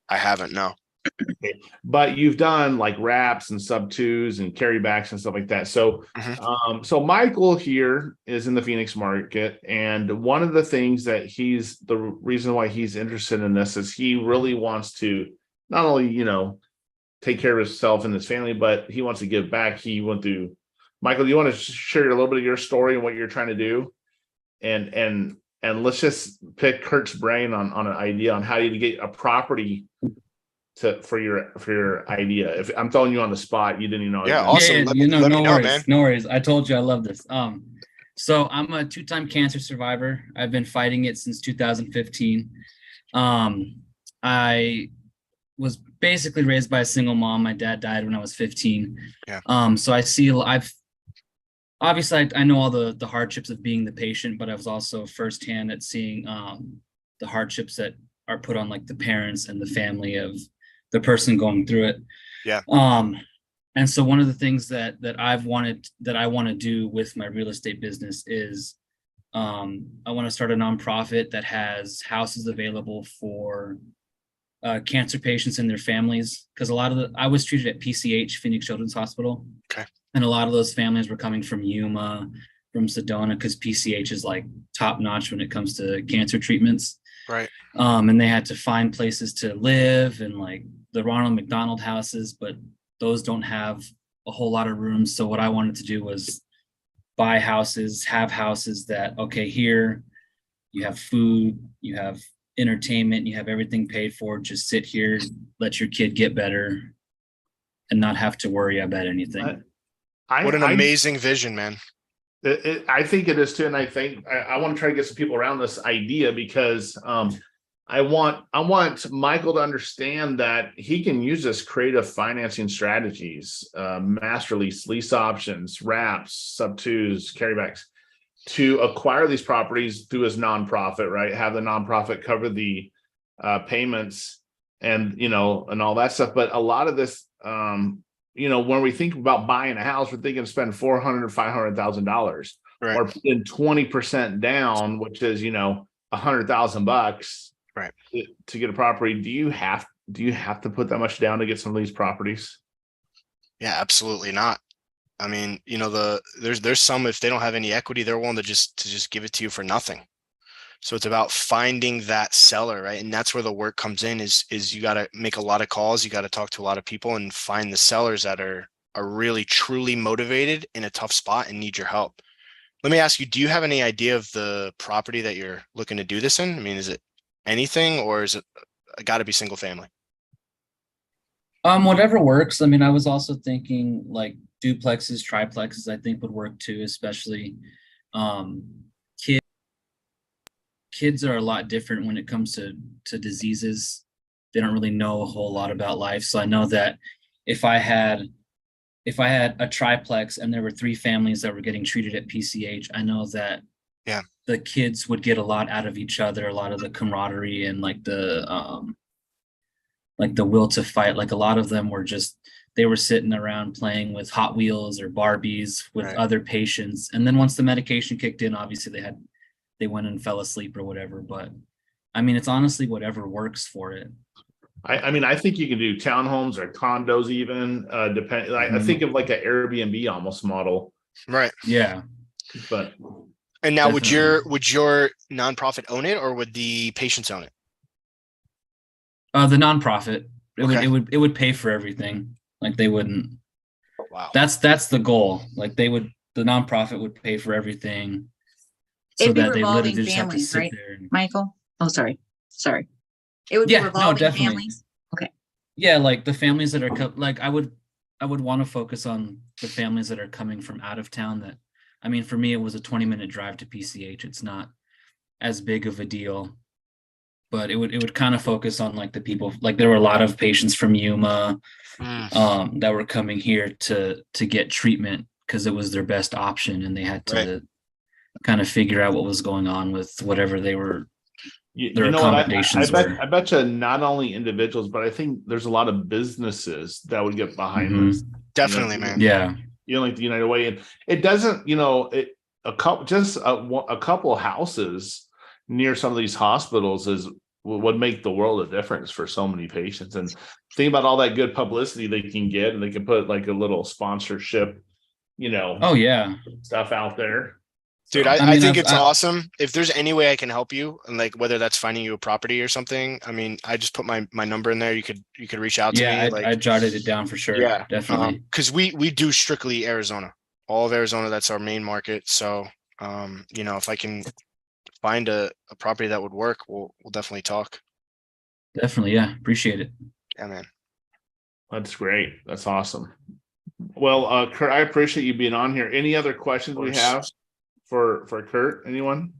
I haven't, no. Okay. But you've done like wraps and sub twos and carrybacks and stuff like that. So, so Michael here is in the Phoenix market, and one of the things that the reason why he's interested in this is he really wants to not only take care of himself and his family, but he wants to give back. Michael, do you want to share a little bit of your story and what you're trying to do, and let's just pick Kurt's brain on an idea on how you get a property for your idea. If I'm throwing you on the spot, you didn't know. Yeah, awesome. Yeah, let me no know, worries, man. No worries. I told you I love this. So I'm a 2-time cancer survivor. I've been fighting it since 2015. I was basically raised by a single mom. My dad died when I was 15. Yeah. So I know all the hardships of being the patient, but I was also firsthand at seeing the hardships that are put on like the parents and the family of the person going through it. Yeah. And so one of the things that I want to do with my real estate business is I want to start a nonprofit that has houses available for cancer patients and their families, because I was treated at PCH, Phoenix Children's Hospital. Okay. And a lot of those families were coming from Yuma, from Sedona, because PCH is like top notch when it comes to cancer treatments. Right. And they had to find places to live and like the Ronald McDonald houses, but those don't have a whole lot of rooms. So what I wanted to do was buy houses, have houses that, okay, here you have food, you have entertainment, you have everything paid for. Just sit here, let your kid get better and not have to worry about anything. What an amazing vision, man. I think it is too, and I think I want to try to get some people around this idea because I want Michael to understand that he can use this creative financing strategies, master lease options, wraps, sub twos, carrybacks, to acquire these properties through his nonprofit, right? Have the nonprofit cover the payments and and all that stuff. But a lot of this, when we think about buying a house, we're thinking spend $400,000 or $500,000, Right. or putting 20% down, which is $100,000, right, to get a property. Do you have to put that much down to get some of these properties? Yeah, absolutely not. I mean, there's some, if they don't have any equity, they're willing to just give it to you for nothing. So it's about finding that seller, right? And that's where the work comes in is you got to make a lot of calls. You got to talk to a lot of people and find the sellers that are really truly motivated in a tough spot and need your help. Let me ask you, do you have any idea of the property that you're looking to do this in? I mean, is it anything or is it got to be single family? Whatever works. I mean, I was also thinking like duplexes, triplexes, I think would work too, especially kids are a lot different when it comes to diseases. They don't really know a whole lot about life. So I know that if I had a triplex and there were 3 families that were getting treated at PCH, I know that the kids would get a lot out of each other, a lot of the camaraderie and like the will to fight. Like a lot of them were they were sitting around playing with Hot Wheels or Barbies with other patients. And then once the medication kicked in, obviously they went and fell asleep or whatever. But I mean, it's honestly whatever works for it. I mean, I think you can do townhomes or condos even, I think of like an Airbnb almost model. Right. Yeah. But and now Definitely. would your nonprofit own it or would the patients own it? The nonprofit, Okay. it would pay for everything. Like they wouldn't. Wow. That's the goal. Like the nonprofit would pay for everything. So It'd be that they literally revolving just have to families, sit right, there. Michael? Oh, sorry. It would be Yeah, no, revolving definitely. families. Yeah, like the families that are like I would want to focus on the families that are coming from out of town. That, I mean, for me, it was a 20-minute drive to PCH. It's not as big of a deal, but it would kind of focus on like the people. Like there were a lot of patients from Yuma that were coming here to get treatment because it was their best option, and they had to kind of figure out what was going on with whatever they were. Their accommodations were. I bet you not only individuals, but I think there's a lot of businesses that would get behind this. Definitely, man. Yeah. Like the United Way, and it doesn't, a couple houses near some of these hospitals would make the world of difference for so many patients. And think about all that good publicity they can get, and they can put like a little sponsorship, Oh yeah. stuff out there. Dude, So, I think it's awesome. If there's any way I can help you, and like whether that's finding you a property or something, I mean, I just put my number in there. You could reach out to me. I jotted it down for sure. Yeah, Definitely. Because we do strictly Arizona, all of Arizona. That's our main market. So, if I can find a property that would work, we'll definitely talk. Definitely, yeah. Appreciate it. Yeah, man. that's great. That's awesome. Well, Kurt, I appreciate you being on here. Any other questions we have for Kurt? Anyone?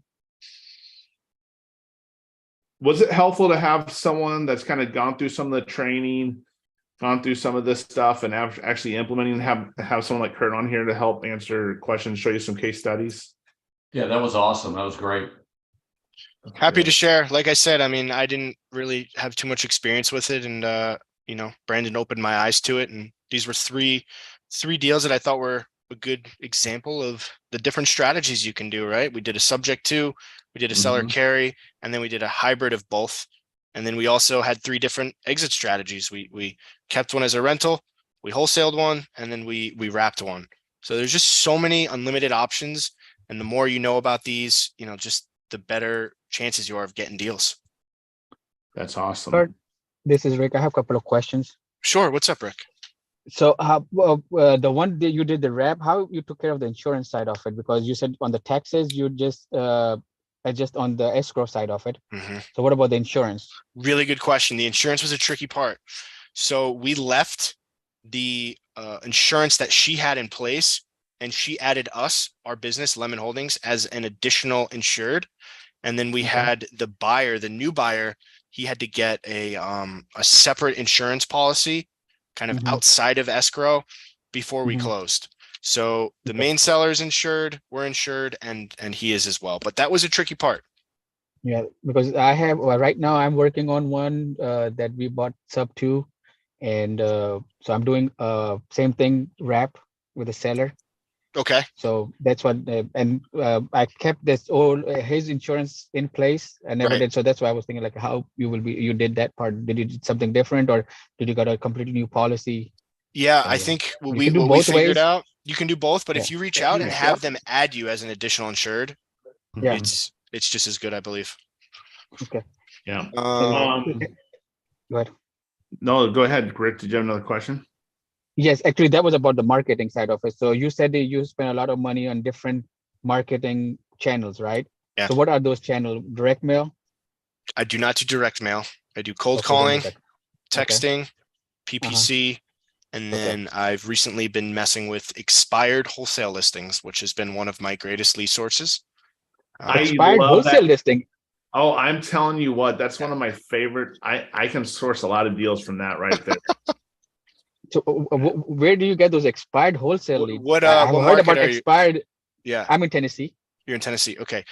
Was it helpful to have someone that's kind of gone through some of the training, gone through some of this stuff, and actually implementing, have someone like Kurt on here to help answer questions, show you some case studies? Yeah, that was awesome. That was great. Happy to share. Like I said, I mean, I didn't really have too much experience with it, and Brandon opened my eyes to it, and these were three deals that I thought were a good example of the different strategies you can do, right? We did a subject to, we did a seller carry, and then we did a hybrid of both. And then we also had 3 different exit strategies. We kept one as a rental, we wholesaled one, and then we wrapped one. So there's just so many unlimited options. And the more you know about these, just the better chances you are of getting deals. That's awesome. Kurt, this is Rick. I have a couple of questions. Sure. What's up, Rick? So the one that you did the wrap, how you took care of the insurance side of it? Because you said on the taxes, you just adjust on the escrow side of it. So what about the insurance? Really good question. The insurance was a tricky part. So we left the insurance that she had in place, and she added us, our business, Lemon Holdings, as an additional insured. And then we had the buyer, the new buyer, he had to get a separate insurance policy kind of outside of escrow before we closed. So the main seller is insured, we're insured, and he is as well. But that was a tricky part. Yeah, because I have right now I'm working on one that we bought sub 2, and so I'm doing same thing, wrap with the seller. Okay. So that's what, and I kept this old his insurance in place. I never did. So that's why I was thinking like how you did that part. Did you do something different, or did you got a completely new policy? Yeah, I think what we figured out, you can do both, but if you reach out and have them add you as an additional insured, it's just as good, I believe. Okay. Yeah. Go ahead. No, go ahead, Rick. Did you have another question? Yes, actually, that was about the marketing side of it. So you said that you spend a lot of money on different marketing channels, right? Yeah. So what are those channels? Direct mail? I do not do direct mail. I do cold calling, texting, PPC, and then I've recently been messing with expired wholesale listings, which has been one of my greatest lead sources. Expired wholesale listing. Oh, I'm telling you what, that's one of my favorite. I can source a lot of deals from that right there. So where do you get those expired wholesale leads? What I've heard about are you? expired. Yeah. I'm in Tennessee. You're in Tennessee. Okay.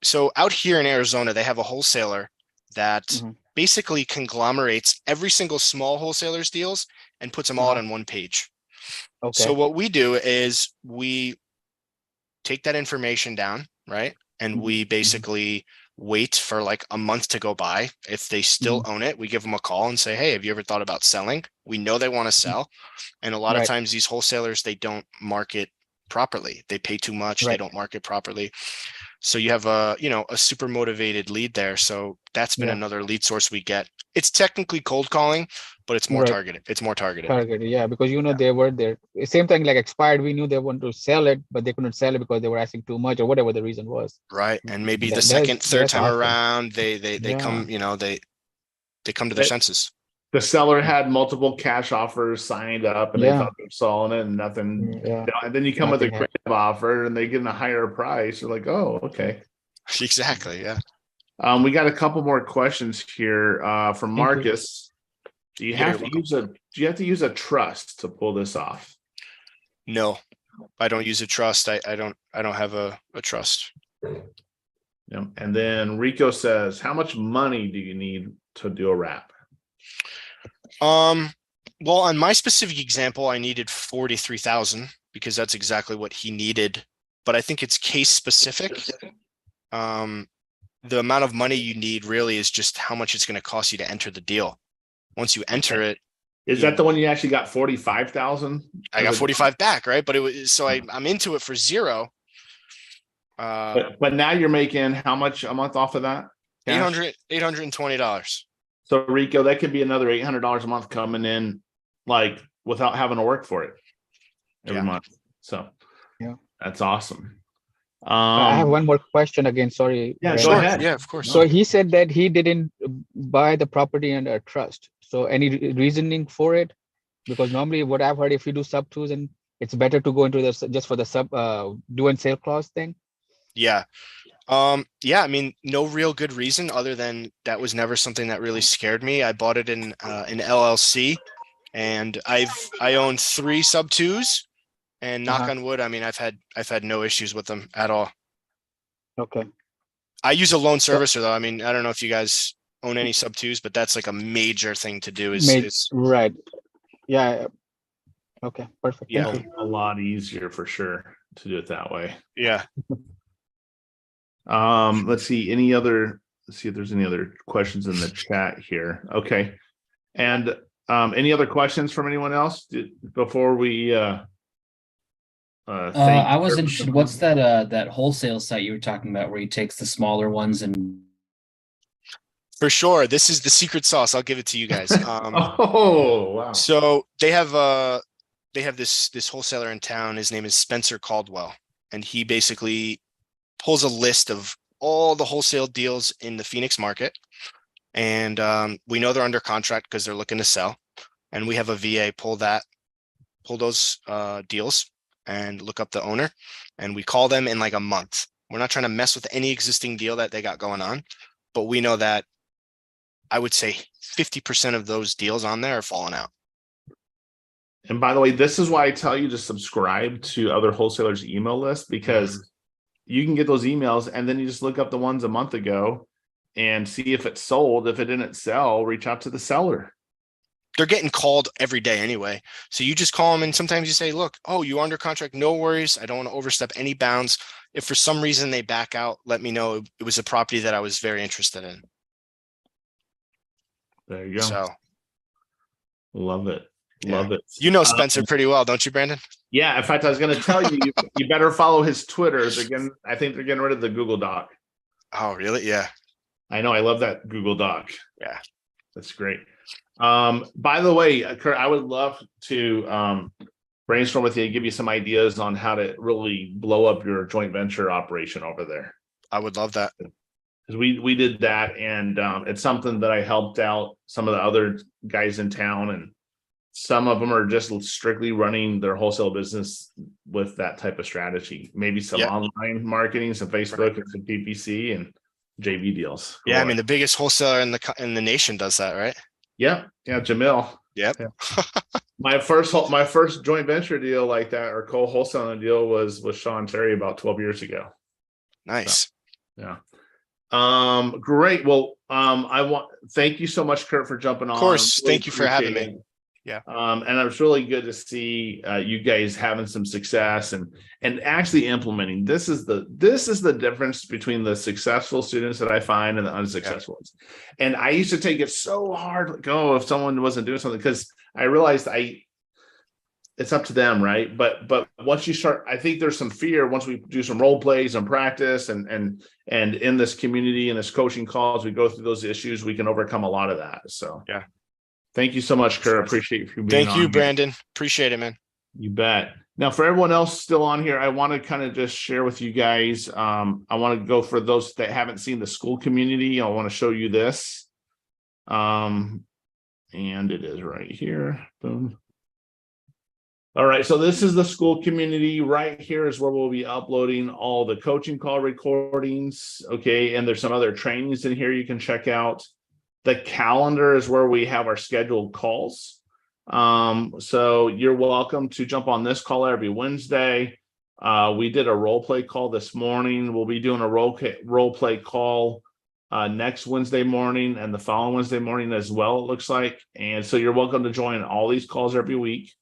So out here in Arizona, they have a wholesaler that basically conglomerates every single small wholesaler's deals and puts them all out on one page. Okay. So what we do is we take that information down, right? And we basically wait for like a month to go by. If they still own it, we give them a call and say, hey, have you ever thought about selling? We know they want to sell. And a lot of times these wholesalers, they don't market properly. They pay too much. They don't market properly. So you have a super motivated lead there. So that's been another lead source we get. It's technically cold calling, but it's more targeted. It's more targeted. Yeah, because they were there. Same thing like expired. We knew they wanted to sell it, but they couldn't sell it because they were asking too much or whatever the reason was. Right. And maybe the third time around, they come, they come to their senses. The seller had multiple cash offers signed up and they thought they were selling it and nothing. And then you come with a creative offer and they get a higher price. You're like, oh, okay. Exactly. Yeah. We got a couple more questions here from Marcus. Do you have to use a trust to pull this off? No, I don't use a trust. I don't have a trust. Yeah. And then Rico says, how much money do you need to do a wrap? Well, on my specific example, I needed 43,000 because that's exactly what he needed. But I think it's case specific. The amount of money you need really is just how much it's going to cost you to enter the deal. Once you enter it. Is that the one you actually got 45,000? I got 45 back, right? But it was, so I'm into it for zero. But now you're making how much a month off of that? $820. So Rico, that could be another $800 a month coming in, like without having to work for it every month. So that's awesome. I have one more question again. Sorry. Yeah, go ahead. Yeah, of course. So he said that he didn't buy the property under a trust. So any reasoning for it? Because normally what I've heard, if you do sub 2s, and it's better to go into this just for the sub do and sale clause thing. Yeah. I mean, no real good reason other than that was never something that really scared me. I bought it in an LLC, and I own 3 sub 2s, and knock on wood, I mean, I've had no issues with them at all. Okay. I use a loan servicer though. I mean, I don't know if you guys own any sub 2s, but that's like a major thing to do is right. Yeah. Okay, perfect. Yeah, a lot easier for sure to do it that way. Yeah. Let's see, any other let's see if there's any other questions in the chat here. Okay. And any other questions from anyone else before we I was interested, what's that wholesale site you were talking about where he takes the smaller ones and For sure. This is the secret sauce. I'll give it to you guys. oh wow. So they have this wholesaler in town. His name is Spencer Caldwell, and he basically pulls a list of all the wholesale deals in the Phoenix market. And we know they're under contract because they're looking to sell. And we have a VA pull those deals and look up the owner. And we call them in like a month. We're not trying to mess with any existing deal that they got going on, but we know that I would say 50% of those deals on there are falling out. And by the way, this is why I tell you to subscribe to other wholesalers' email list, because you can get those emails and then you just look up the ones a month ago and see if it's sold. If it didn't sell, reach out to the seller. They're getting called every day anyway. So you just call them and sometimes you say, look, oh, you're under contract. No worries. I don't want to overstep any bounds. If for some reason they back out, let me know. It was a property that I was very interested in. There you go. So Love it. Love it. You know Spencer pretty well, don't you, Brandon? Yeah. In fact, I was going to tell you, you better follow his Twitter. I think they're getting rid of the Google Doc. Oh, really? Yeah. I know. I love that Google Doc. Yeah. That's great. By the way, Kurt, I would love to brainstorm with you, give you some ideas on how to really blow up your joint venture operation over there. I would love that. Because we did that, and it's something that I helped out some of the other guys in town, and some of them are just strictly running their wholesale business with that type of strategy. Maybe some online marketing, some Facebook, and some PPC and JV deals. Yeah, I mean the biggest wholesaler in the nation does that, right? Yeah, Jamil. Yep. Yeah. My first joint venture deal like that, or co-wholesaling deal, was with Sean Terry about 12 years ago. Nice. So, yeah. Great. Well, thank you so much, Kurt, for jumping on. Of course. Really thank you for having me. it. Yeah. And it was really good to see you guys having some success and actually implementing. This is the difference between the successful students that I find and the unsuccessful ones. And I used to take it so hard to go if someone wasn't doing something, because I realized it's up to them, right? But once you start, I think there's some fear once we do some role plays and practice and in this community and this coaching calls, we go through those issues, we can overcome a lot of that. So yeah. Thank you so much, Kurt. Appreciate you being on. Thank you, Brandon. Appreciate it, man. You bet. Now, for everyone else still on here, I want to kind of just share with you guys. I want to go for those that haven't seen the school community. I want to show you this. And it is right here. Boom. All right. So this is the school community. Right here is where we'll be uploading all the coaching call recordings. Okay. And there's some other trainings in here you can check out. The calendar is where we have our scheduled calls. So you're welcome to jump on this call every Wednesday. We did a role play call this morning. We'll be doing a role play call next Wednesday morning and the following Wednesday morning as well, it looks like. And so you're welcome to join all these calls every week.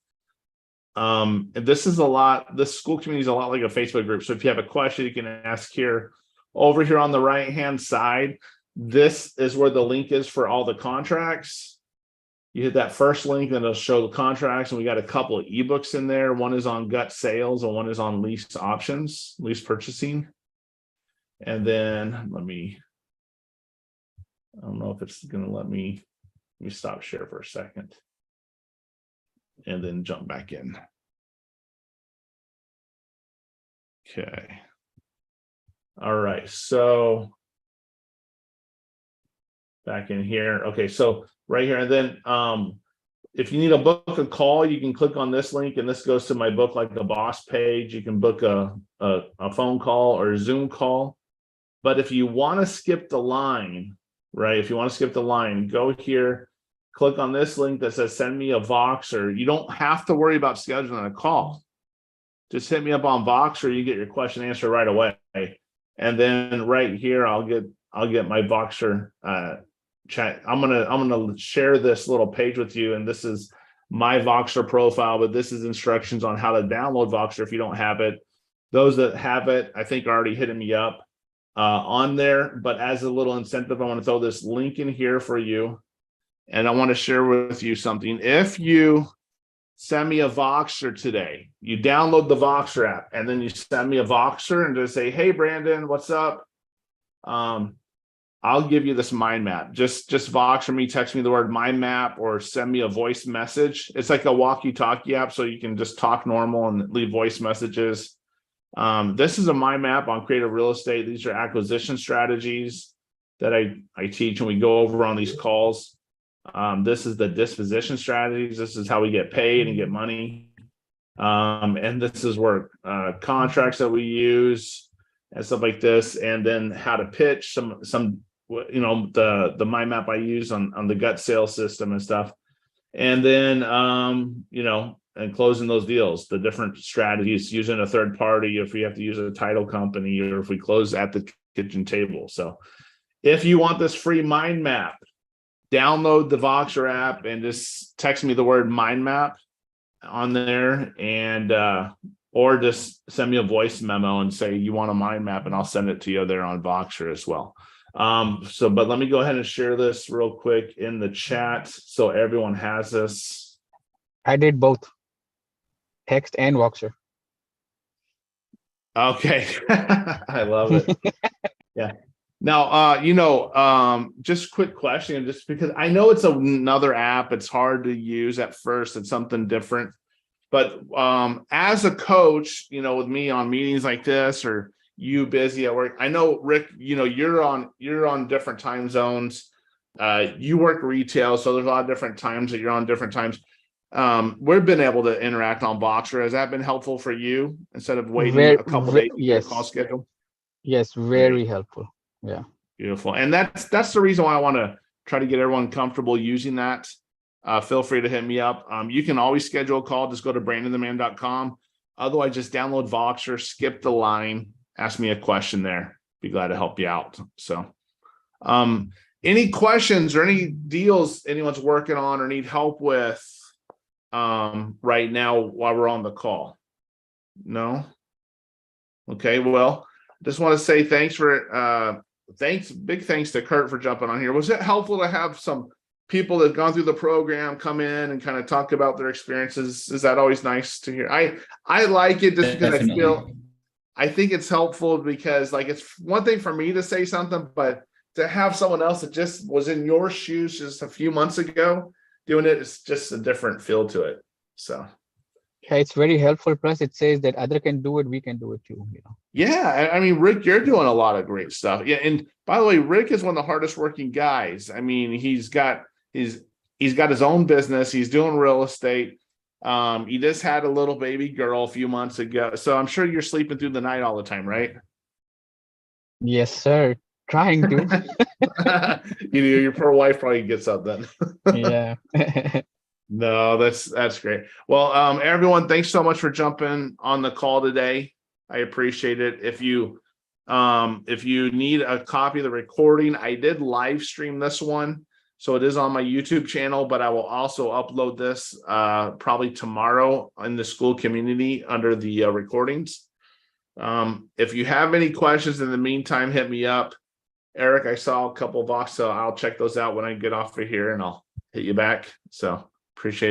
And this school community is a lot like a Facebook group. So if you have a question, you can ask here. Over here on the right-hand side, this is where the link is for all the contracts. You hit that first link and it'll show the contracts, and we got a couple of ebooks in there. One is on gut sales and one is on lease options, lease purchasing. And then I don't know if it's going to let me stop share for a second and then jump back in. Okay. All right. So back in here. Okay, so right here, and then if you need to book a call, you can click on this link, and this goes to my Book Like a Boss page. You can book a phone call or a Zoom call. But if you want to skip the line, right? If you want to skip the line, go here, click on this link that says send me a Voxer. You don't have to worry about scheduling a call. Just hit me up on Voxer, you get your question answered right away. And then right here, I'll get my Voxer chat. I'm gonna share this little page with you, and this is my Voxer profile, but this is instructions on how to download Voxer if you don't have it. Those that have it, I think, are already hitting me up. on there. But as a little incentive, I want to throw this link in here for you. And I want to share with you something. If you send me a Voxer today, you download the Voxer app, and then you send me a Voxer and just say, hey, Brandon, what's up? I'll give you this mind map. Just Voxer me, text me the word mind map, or send me a voice message. It's like a walkie-talkie app, so you can just talk normal and leave voice messages. This is a mind map on creative real estate. These are acquisition strategies that I teach and we go over on these calls. This is the disposition strategies. This is how we get paid and get money. And this is where contracts that we use and stuff like this, and then how to pitch some the mind map I use on the gut sales system and stuff. And then and closing those deals, the different strategies, using a third party if we have to use a title company, or if we close at the kitchen table. So if you want this free mind map, download the Voxer app and just text me the word mind map on there, and or just send me a voice memo and say you want a mind map, and I'll send it to you there on Voxer as well. But let me go ahead and share this real quick in the chat so everyone has this. I did both, text and Voxer. Okay. I love it. Yeah. Now, just quick question, just because I know it's another app, it's hard to use at first, it's something different. But as a coach, with me on meetings like this, or you busy at work, I know, Rick, you're on different time zones. You work retail, so there's a lot of different times that you're on different times. We've been able to interact on Voxer. Has that been helpful for you instead of waiting a couple days to get a call schedule? Yes, very helpful. Yeah. Beautiful. And that's the reason why I want to try to get everyone comfortable using that. Feel free to hit me up. You can always schedule a call. Just go to brandontheman.com. Otherwise, just download Voxer, skip the line, ask me a question there. Be glad to help you out. So any questions or any deals anyone's working on or need help with right now while we're on the call? No? Okay, well, just want to say big thanks to Kurt for jumping on here. Was it helpful to have some people that have gone through the program come in and kind of talk about their experiences? Is that always nice to hear? I like it just because I think it's helpful, because it's one thing for me to say something, but to have someone else that just was in your shoes just a few months ago doing it, it's just a different feel to it. So yeah, it's very helpful. Plus, it says that other can do it, we can do it too. Yeah, I mean, Rick, you're doing a lot of great stuff. Yeah, and by the way, Rick is one of the hardest working guys. I mean, he's got his own business. He's doing real estate. He just had a little baby girl a few months ago, so I'm sure you're sleeping through the night all the time, right? Yes, sir. Trying to. Your poor wife probably gets up then. Yeah. No, that's great. Well, everyone, thanks so much for jumping on the call today. I appreciate it. If you need a copy of the recording, I did live stream this one, so it is on my YouTube channel, but I will also upload this probably tomorrow in the school community under the recordings. If you have any questions in the meantime, hit me up. Eric, I saw a couple of Vox, so I'll check those out when I get off of here, and I'll hit you back. So appreciate it.